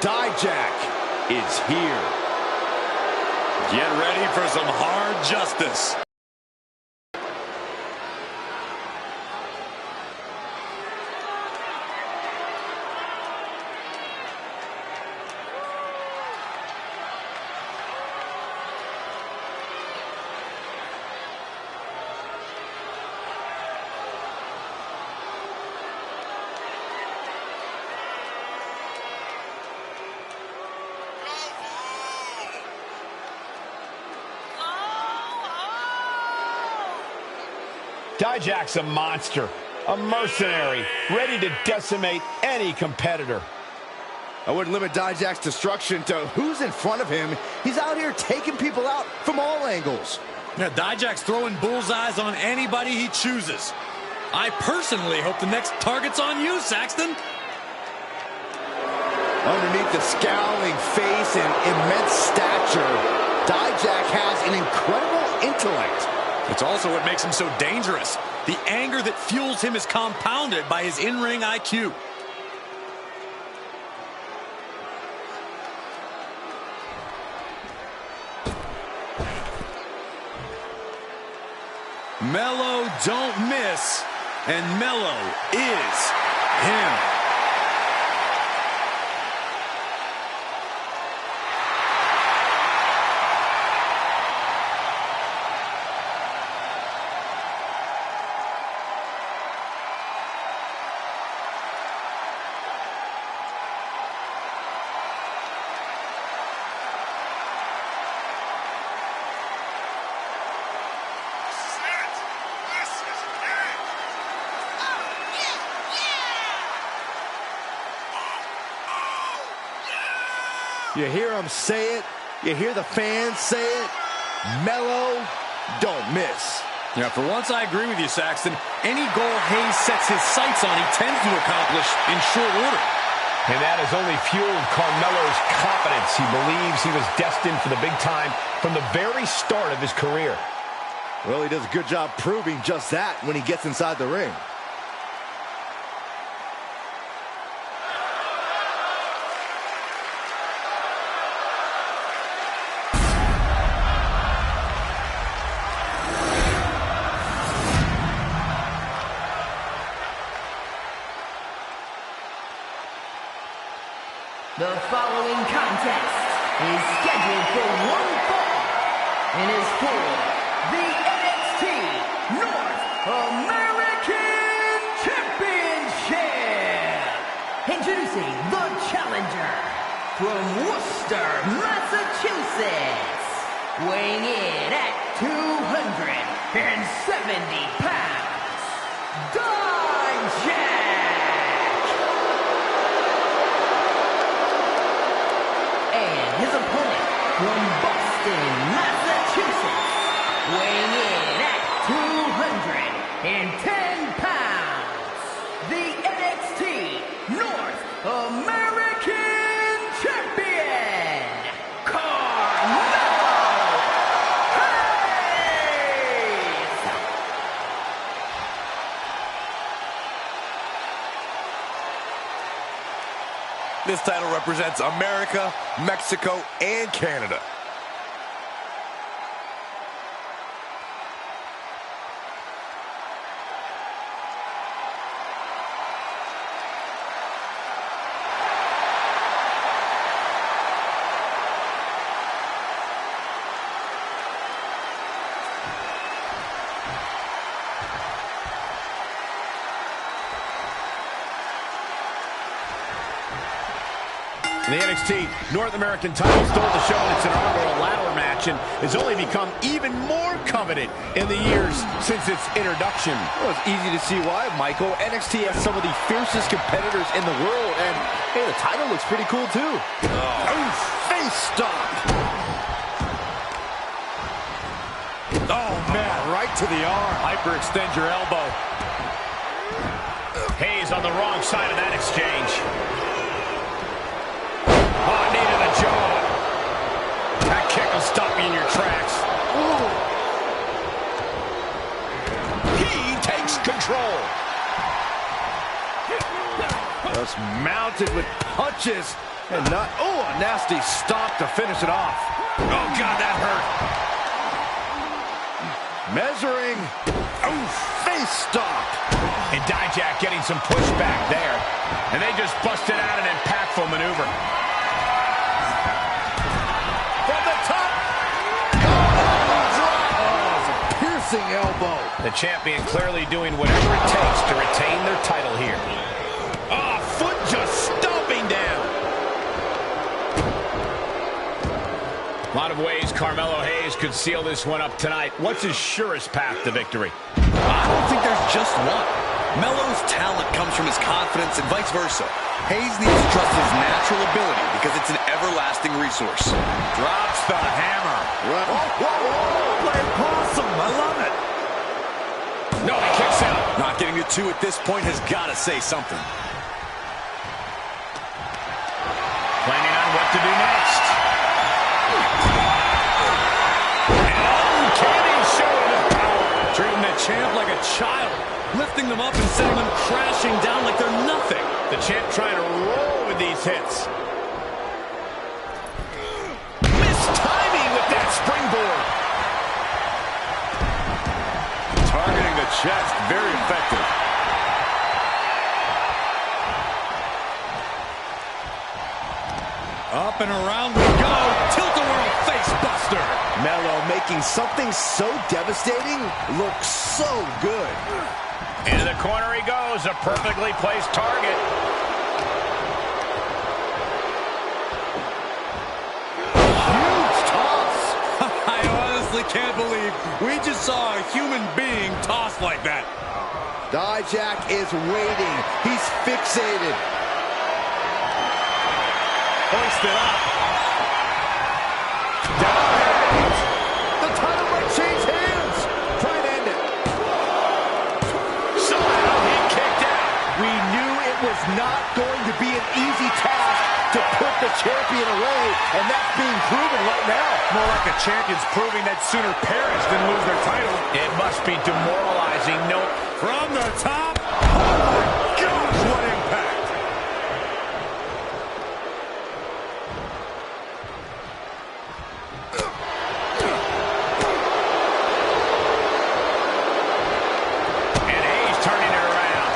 Dijak is here. Get ready for some hard justice. Dijak's a monster, a mercenary, ready to decimate any competitor. I wouldn't limit Dijak's destruction to who's in front of him. He's out here taking people out from all angles. Now, Dijak's throwing bullseyes on anybody he chooses. I personally hope the next target's on you, Saxton. Underneath the scowling face and immense stature, Dijak has an incredible intellect. It's also what makes him so dangerous. The anger that fuels him is compounded by his in-ring IQ. Mello don't miss, and Mello is him. You hear him say it. You hear the fans say it. Mello, don't miss. Yeah, for once I agree with you, Saxton. Any goal Hayes sets his sights on, he tends to accomplish in short order. And that has only fueled Carmelo's confidence. He believes he was destined for the big time from the very start of his career. Well, he does a good job proving just that when he gets inside the ring. The following contest is scheduled for one fall and is for the NXT North American Championship. Introducing the challenger from Worcester, Massachusetts, weighing in at 270 pounds, Dijak. His opponent from Boston, Massachusetts, weighing in at 210 pounds, the NXT North American Champion, Carmelo Hayes! This title represents America, Mexico, and Canada. The NXT North American title stole the show in its inaugural ladder match and has only become even more coveted in the years since its introduction. Well, it's easy to see why, Michael. NXT has some of the fiercest competitors in the world, and hey, the title looks pretty cool too. Oh, face stop. Oh, man, right to the arm. Hyperextend your elbow. Hayes on the wrong side of that exchange. Oh, knee to the jaw. That kick will stop you in your tracks. Ooh. He takes control. Just mounted with punches and not. Oh, a nasty stop to finish it off. Oh, God, that hurt. Measuring. Oh, face stop. And Dijak getting some pushback there. And they just busted out an impactful maneuver. From the top. Oh, it's a piercing elbow. The champion clearly doing whatever it takes to retain their title here. Oh, foot just stomping down. A lot of ways Carmelo Hayes could seal this one up tonight. What's his surest path to victory? don't think there's just one. Melo's talent comes from his confidence and vice versa. Hayes needs to trust his natural ability because it's an everlasting resource. Drops the hammer. Play possum. I love it. No, he kicks out. Not getting to 2 at this point has got to say something. Planning on what to do next. And can he show the power? Treating the champ like a child. Lifting them up and sending them crashing down like they're nothing. The champ trying to roll with these hits. Missed timing with that springboard. Targeting the chest. Very effective. Up and around we go. Tilt-a-whirl face buster. Melo making something so devastating look so good. Into the corner he goes. A perfectly placed target. Huge toss. I honestly can't believe we just saw a human being tossed like that. Dijak is waiting. He's fixated. Hoist it up. Down. The title might change hands. Try and end it. Somehow he kicked out. We knew it was not going to be an easy task to put the champion away, and that's being proven right now. More like a champion's proving that sooner perish than lose their title. It must be demoralizing. No. From the top. Oh my gosh, what impact. And Hayes turning it around.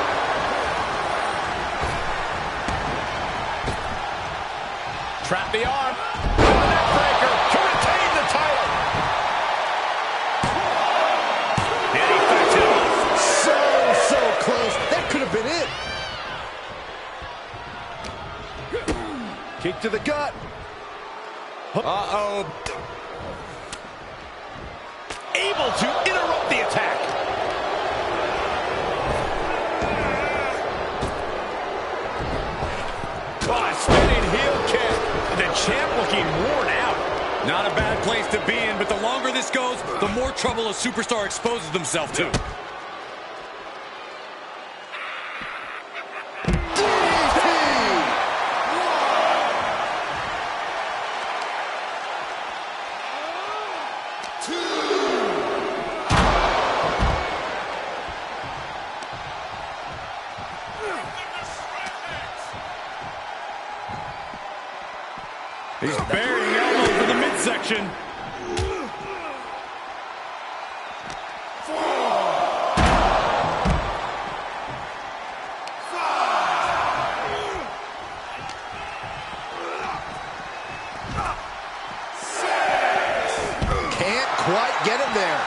Trap the arm. Neckbreaker to retain the title. And he backs it off. So close. That could have been it. Kick to the gut. Uh-oh. Able to interrupt the attack. Oh, spinning heel kick. The champ looking worn out. Not a bad place to be in, but the longer this goes, the more trouble a superstar exposes themselves to. He's burying elbows in the midsection. Can't quite get him there.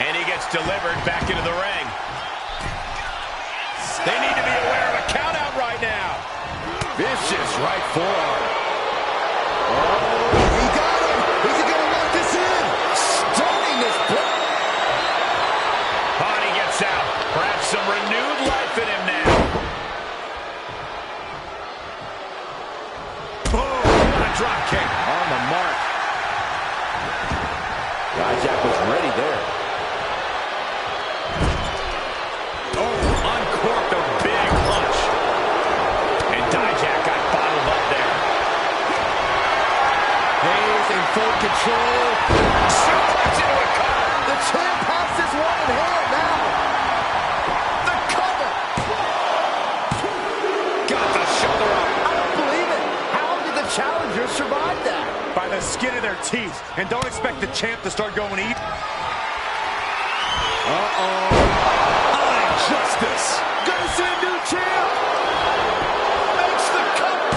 And he gets delivered back into the ring. They need to be aware of a countout right now. Vicious right forearm. Oh, he got him. Is he going to lock this in? Stunning this play. Bonnie gets out. Perhaps some renewed life in him now. Boom. What a drop kick. On the mark. Dijak was ready there. Oh, uncorked a big punch. And Dijak got bottled up there. Hayes in full control. Suplex into a cover. The champ has this one in hand now. The cover. Got the shoulder up. I don't believe it. How did the challenger survive that? By the skin of their teeth. And don't expect the champ to start going eat. Justice. Gonna see a new champ. Makes the cover.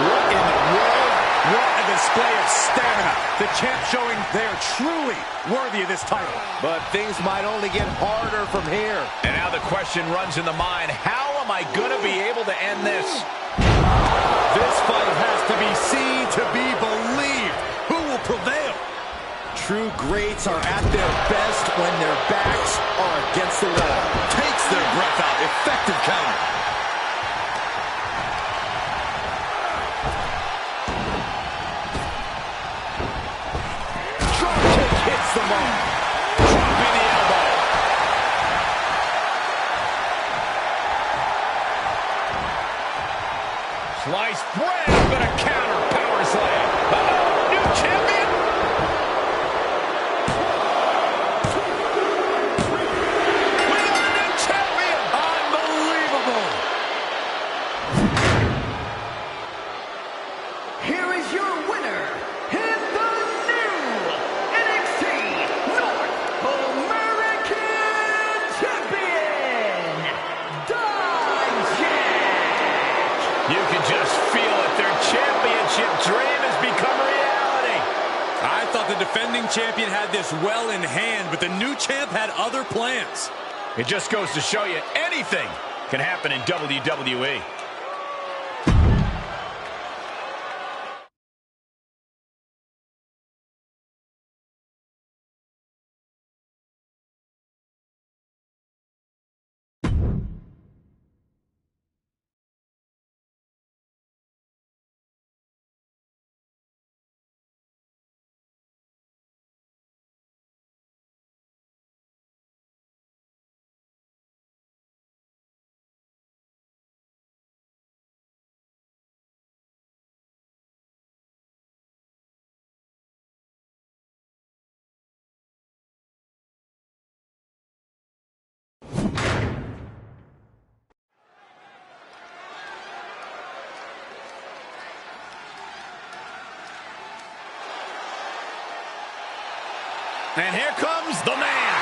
What in the world? What a display of stamina. The champ showing they are truly worthy of this title. But things might only get harder from here. And now the question runs in the mind, how am I going to be able to end this? This fight has to be seen to be believed. Who will prevail? true greats are at their best when their backs are against the wall. Takes their breath out. Effective counter. Drop kick hits the mark. Dropping the elbow. Sliced bread, but a counter power slam. Uh-oh, new champion. We got a new champion. Unbelievable. Here is your winner, and the new NXT North American Champion, Jack. You can just feel it. Their championship dream has become reality. I thought the defending champion had this well in hand, but the new champ had other plans. It just goes to show you anything can happen in WWE. And here comes the man.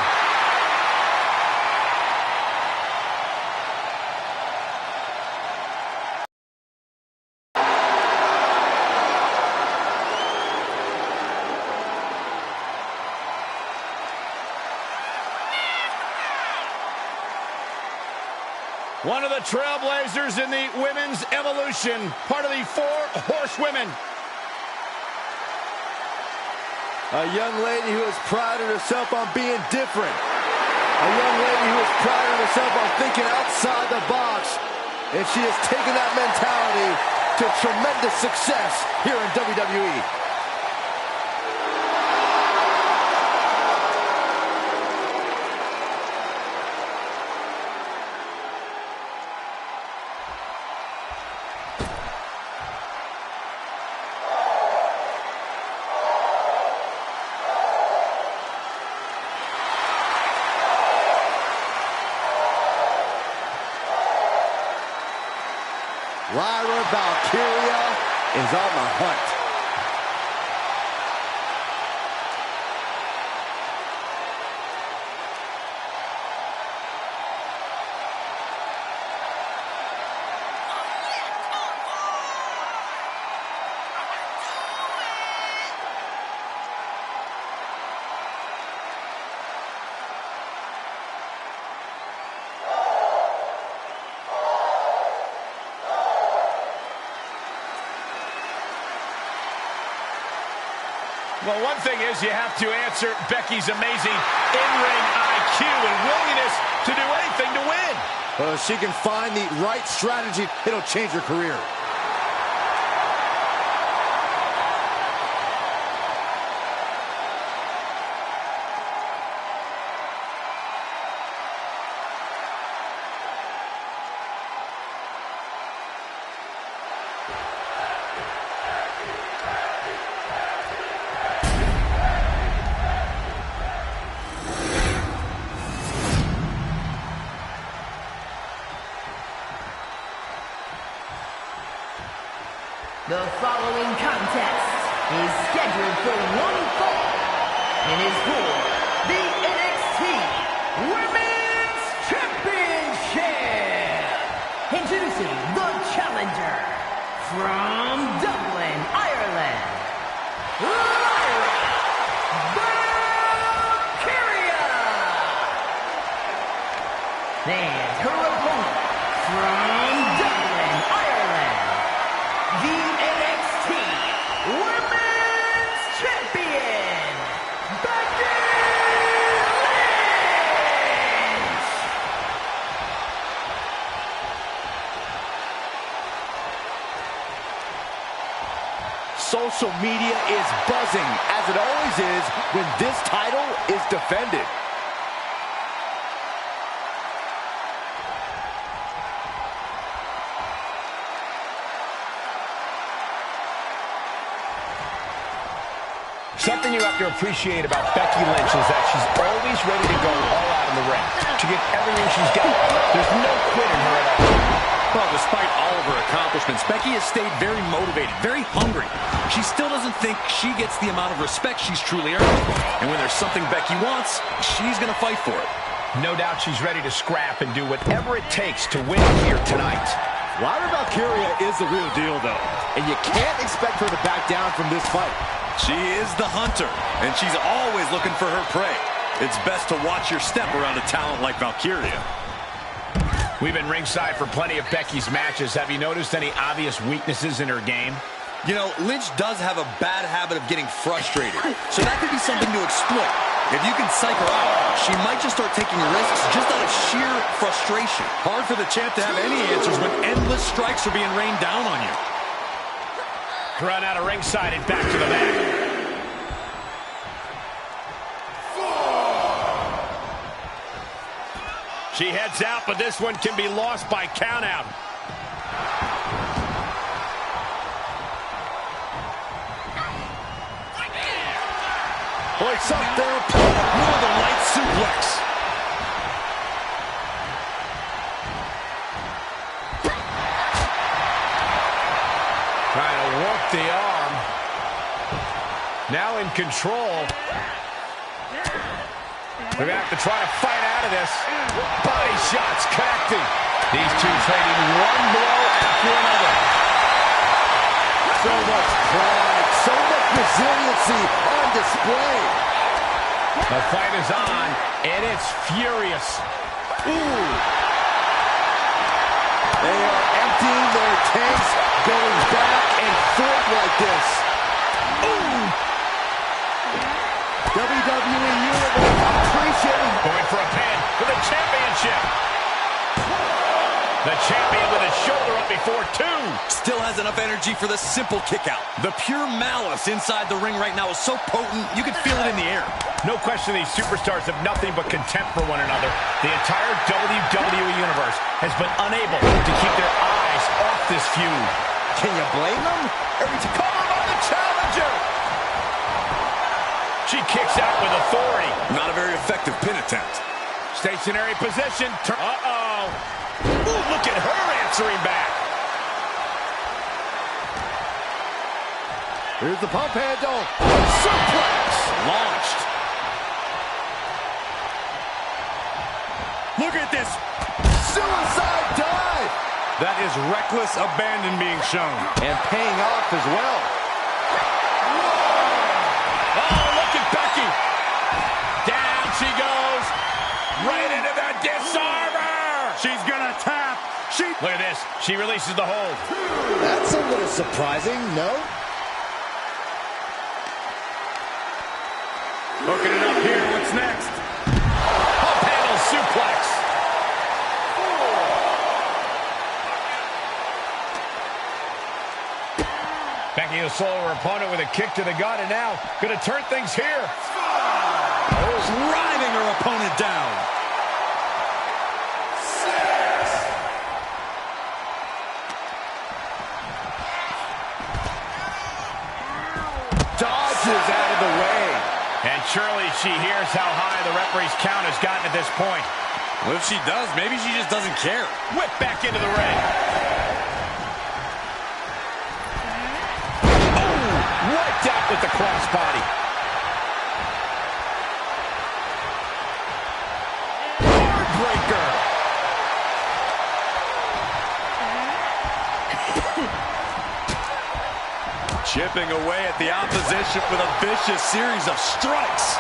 One of the trailblazers in the women's evolution, part of the 4 horsewomen. A young lady who has prided herself on being different. A young lady who has prided herself on thinking outside the box. And she has taken that mentality to tremendous success here in WWE. Lyra Valkyria is on the hunt. Well, one thing is you have to answer Becky's amazing in-ring IQ and willingness to do anything to win. Well, if she can find the right strategy, it'll change her career. The following contest is scheduled for one fall and is for the NXT Women's Championship. Introducing the challenger from Dublin, Ireland, Lyra Valkyria. And her opponent from Dublin, Ireland, the NXT Women's Champion, social media is buzzing, as it always is when this title is defended. Something you have to appreciate about Becky Lynch is that she's always ready to go all out in the ring to give everything she's got. There's no quit in her at all. Well, despite all of her accomplishments, Becky has stayed very motivated, very hungry. She still doesn't think she gets the amount of respect she's truly earned. And when there's something Becky wants, she's going to fight for it. No doubt she's ready to scrap and do whatever it takes to win here tonight. Lyra Valkyria is the real deal, though, and you can't expect her to back down from this fight. She is the hunter, and she's always looking for her prey. It's best to watch your step around a talent like Valkyria. We've been ringside for plenty of Becky's matches. Have you noticed any obvious weaknesses in her game? You know, Lynch does have a bad habit of getting frustrated, so that could be something to exploit. If you can psych her out, she might just start taking risks just out of sheer frustration. Hard for the champ to have any answers when endless strikes are being rained down on you. Run out of ringside and back to the mat. She heads out, but this one can be lost by countout. Hoists up their Northern Light suplex. Trying to work the arm. Now in control. We're going to have to try to fight out of this. Body shots connecting. These two trading one blow after another. So much pride, so much resiliency on display. The fight is on, and it's furious. Ooh. They are emptying their tanks, going back and forth like this. Ooh. WWE Universe appreciating. Going for a pin for the championship. The champion with his shoulder up before two. Still has enough energy for the simple kick out. The pure malice inside the ring right now is so potent, you can feel it in the air. No question these superstars have nothing but contempt for one another. The entire WWE Universe has been unable to keep their eyes off this feud. Can you blame them? Every cover by the challenger. She kicks out with authority. Not a very effective pin attempt. Stationary position. Uh-oh. Ooh, look at her answering back. Here's the pump handle. Suplex. Launched. Look at this. Suicide dive. That is reckless abandon being shown. And paying off as well. Oh, look at Becky. Down she goes. Right into the disarmer. She's gonna tap. Look at this. She releases the hold. That's a little surprising, no? Hooking it up here. What's next? Pump handle suplex. Becky will solo her opponent with a kick to the gut, and now going to turn things here. Driving her opponent down. Dodges out of the way. And surely she hears how high the referee's count has gotten at this point. Well, if she does, maybe she just doesn't care. Whip back into the ring. Oh, wiped out with the crossbody. Heartbreaker. Chipping away at the opposition with a vicious series of strikes.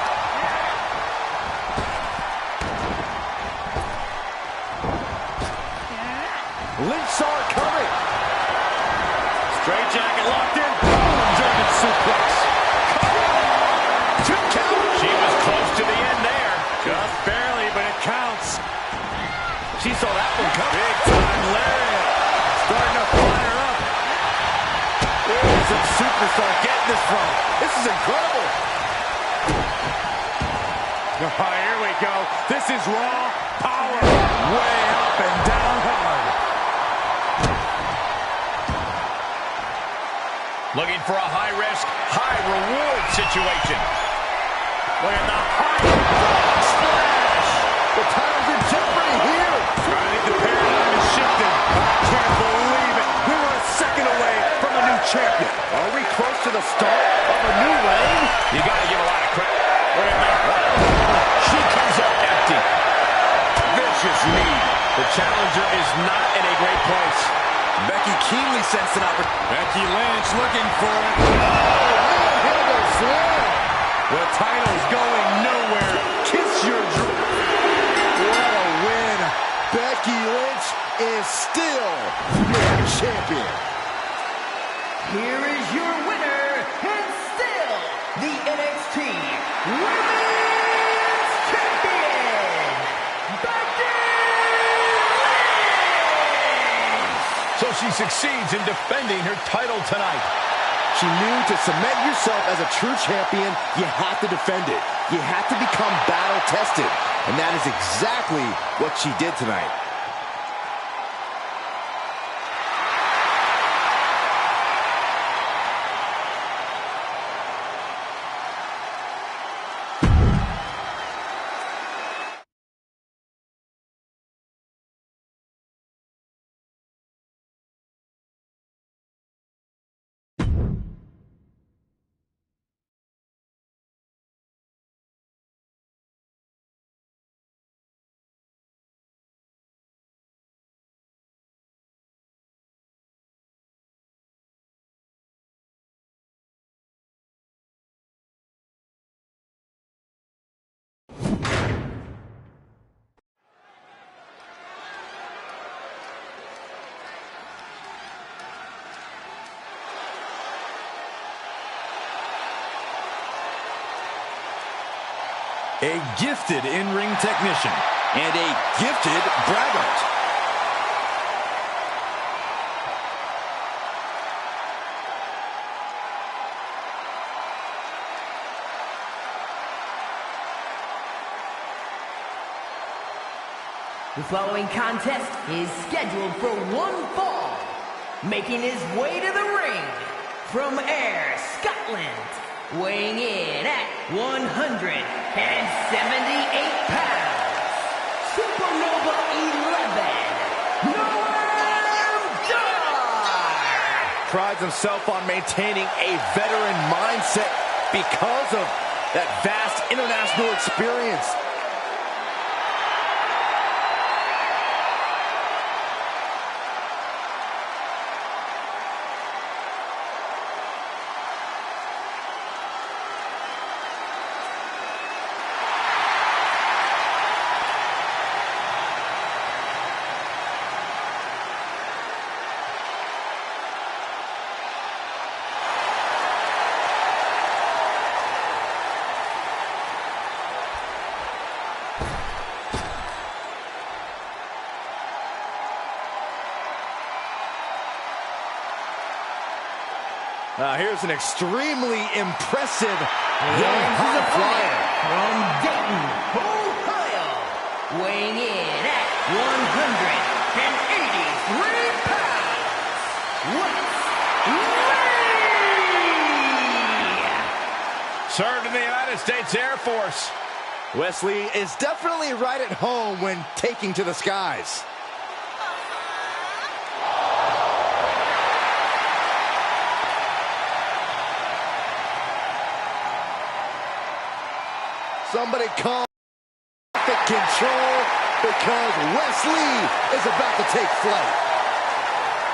Lynch saw it coming. Straight jacket locked in. German suplex. Two count. She was close to the end there. Just barely, but it counts. She saw that one coming. Big time lariat. Starting to fire up. There's a suplex. superstar getting this from? This is incredible. Here we go. This is raw power. Way up and down hard. Looking for a high-risk, high-reward situation. Look at the high splash. The title's in jeopardy here. I think the paradigm is shifting. I can't believe it. We were a second away from a new champion. Are we close to the start of a new reign? You got to give a lot of credit. Look at that. She comes up empty. Vicious knee. The challenger is not in a great place. Becky keenly sensed an opportunity. Becky Lynch looking for it. Manhandle slam. The title's going nowhere. Kiss your dream. What a win. Becky Lynch is still your champion. Here is your winner, and still the NXT Women's Champion, Becky Lynch! So she succeeds in defending her title tonight. She knew to cement yourself as a true champion, you have to defend it. You have to become battle-tested. And that is exactly what she did tonight. A gifted in-ring technician. And a gifted braggart. The following contest is scheduled for one fall. Making his way to the ring from Ayr, Scotland, weighing in at 178 pounds, Supernova 11, Noam Dar! Prides himself on maintaining a veteran mindset because of that vast international experience. Here's an extremely impressive young high flyer. From Dayton, Ohio, weighing in at 183 pounds, Wesley! Served in the United States Air Force. Wesley is definitely right at home when taking to the skies. Somebody call traffic control because Wesley is about to take flight.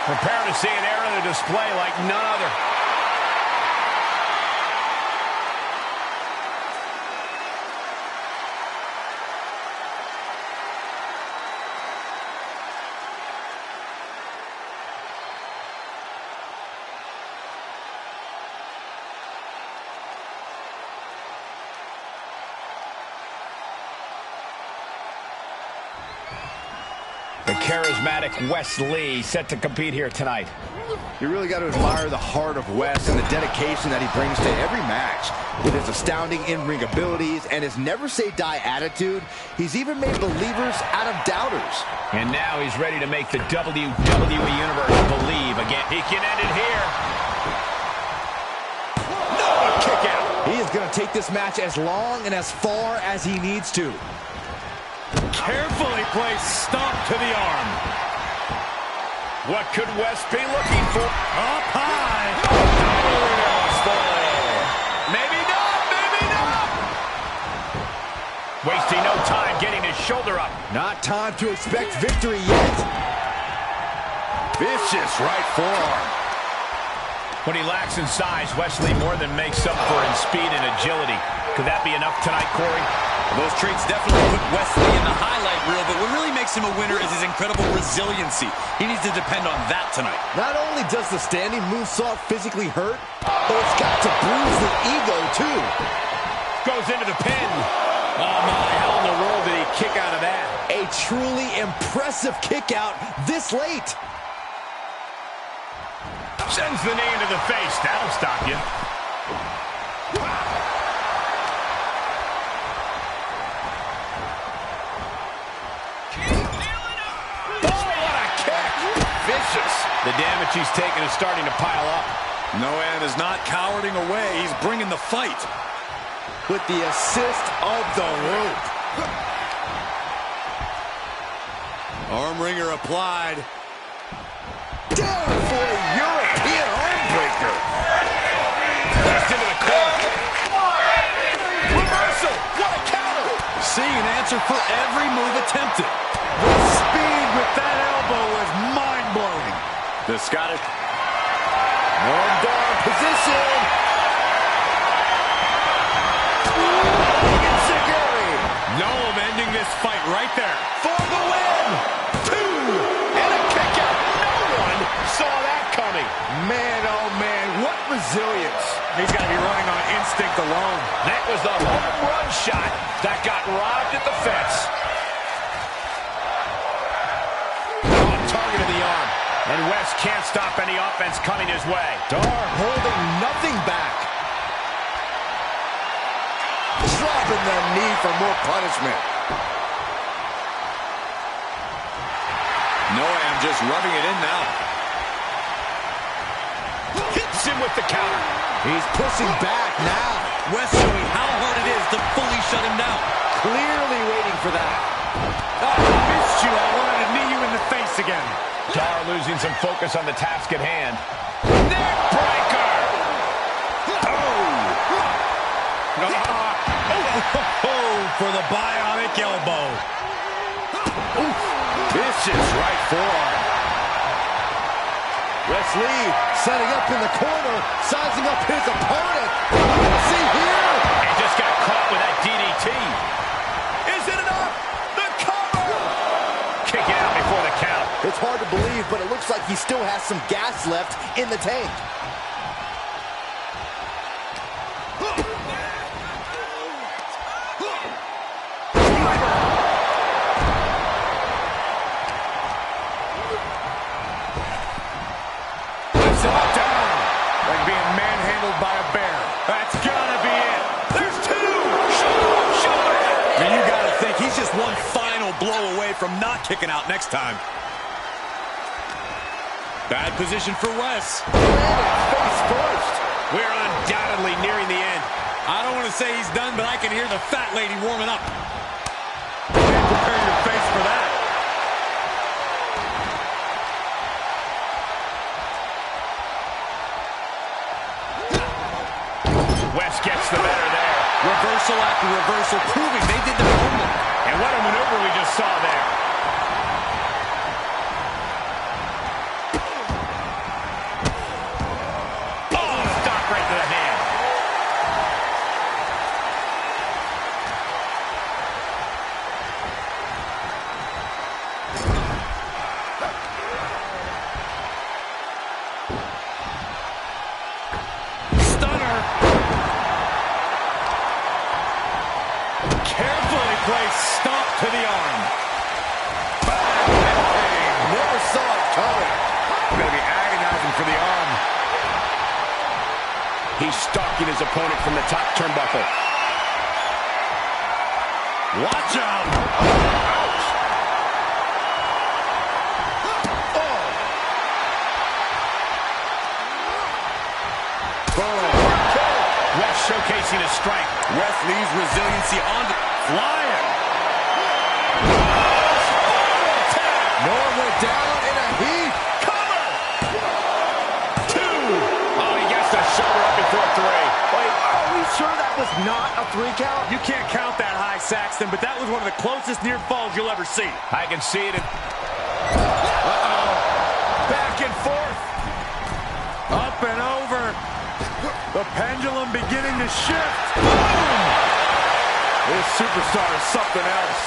Prepare to see an aerial display like none other. charismatic Wes Lee set to compete here tonight. You really got to admire the heart of Wes and the dedication that he brings to every match. With his astounding in-ring abilities and his never-say-die attitude, he's even made believers out of doubters. And now he's ready to make the WWE Universe believe again. He can end it here. No, a kick out. He is going to take this match as long and as far as he needs to. Carefully placed stomp to the arm. What could Wes be looking for? Up high. Maybe not, maybe not. Wasting no time getting his shoulder up. Not time to expect victory yet. Vicious right forearm. When he lacks in size, Wesley more than makes up for in speed and agility. Could that be enough tonight, Corey? Those traits definitely put Wesley in the highlight reel, but what really makes him a winner is his incredible resiliency. He needs to depend on that tonight. Not only does the standing moonsault physically hurt, but it's got to bruise the ego, too. Goes into the pin. Oh, my, how in the world did he kick out of that? A truly impressive kick out this late. Sends the knee into the face. That'll stop you. The damage he's taken is starting to pile up. Noam is not cowarding away. He's bringing the fight. With the assist of the rope. Arm wringer applied. Down for a European armbreaker. Placed into the corner. Reversal. What a counter. Seeing an answer for every move attempted. The speed with that elbow was mind-blowing. The Scottish arm position. Noam ending this fight right there. For the win. 2. And a kick out. No one saw that coming. Man, oh man, what resilience. He's got to be running on instinct alone. That was the home run shot that got robbed at the fence. Oh, target of the arm. And Wes can't stop any offense coming his way. Dar holding nothing back. Dropping the knee for more punishment. Noam just rubbing it in now. Hits him with the counter. He's pushing back now. Wes showing how hard it is to fully shut him down. Clearly waiting for that. Oh, I missed you. I wanted to knee you in the face again. Dar losing some focus on the task at hand. Neck breaker! For the bionic elbow. Vicious right forearm. Wes Lee setting up in the corner, sizing up his opponent. See here. And just got caught with that DDT. Is it enough? The cover! Kick it out before the count. It's hard to believe, but it looks like he still has some gas left in the tank. Like being manhandled by a bear. That's gotta be it. There's 2! Shoulder! And you gotta think he's just one final blow away from not kicking out next time. Bad position for Wes. Face first. We're undoubtedly nearing the end. I don't want to say he's done, but I can hear the fat lady warming up. Prepare your face for that. Wes gets the better there. Reversal after reversal, proving they did their homework. And what a maneuver we just saw there. Oh, stop right to the hand. Stunner. Carefully placed stomp to the arm. He's stalking his opponent from the top turnbuckle. Watch out! Ouch! Oh! Boom! West showcasing his strength. Wesley's resiliency on the flying. Norma down in a heap. Cover! 2! Oh, he gets the shoulder up before 3. Wait, are we sure that was not a 3 count? You can't count that high, Saxton, but that was one of the closest near falls you'll ever see. I can see it. Uh-oh. Back and forth. Up and over. The pendulum beginning to shift. Boom! This superstar is something else.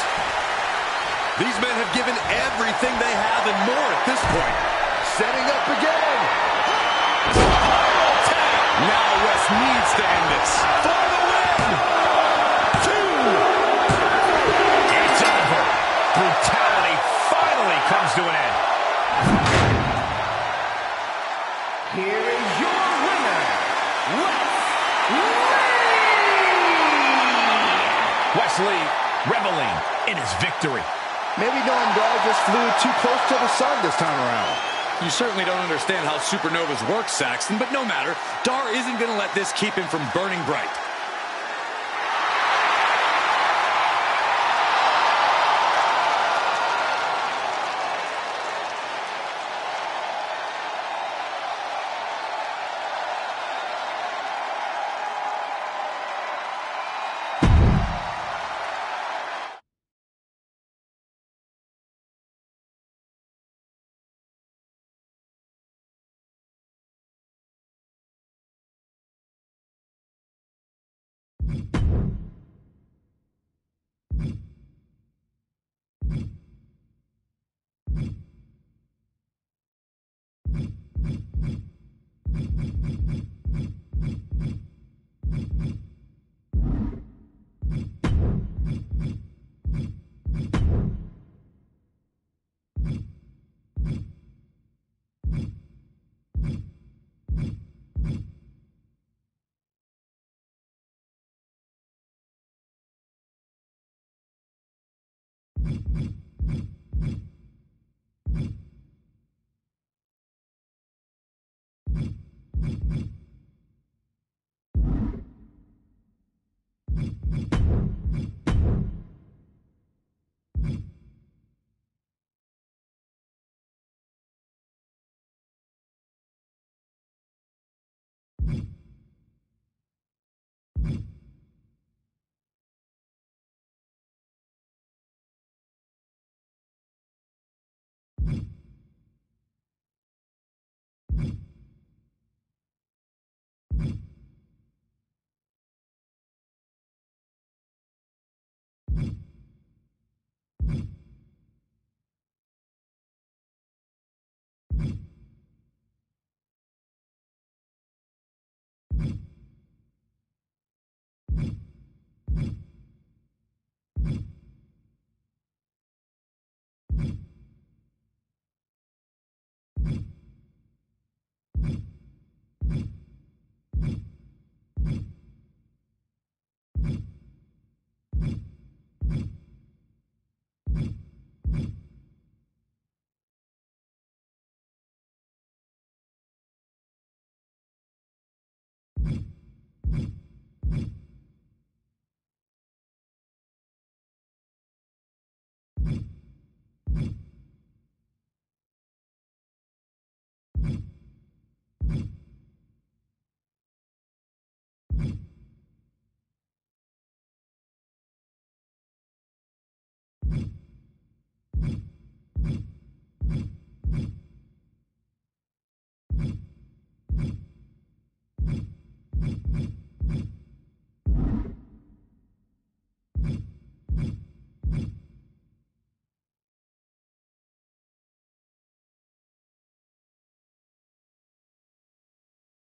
These men have given everything they have and more at this point. Setting up again. Now West needs to end this. For the win! 2! It's over. Brutality finally comes to an end. Here is your winner, Wesley reveling in his victory. Maybe Noam Dar just flew too close to the sun this time around. You certainly don't understand how supernovas work, Saxton, but no matter. Dar isn't going to let this keep him from burning bright.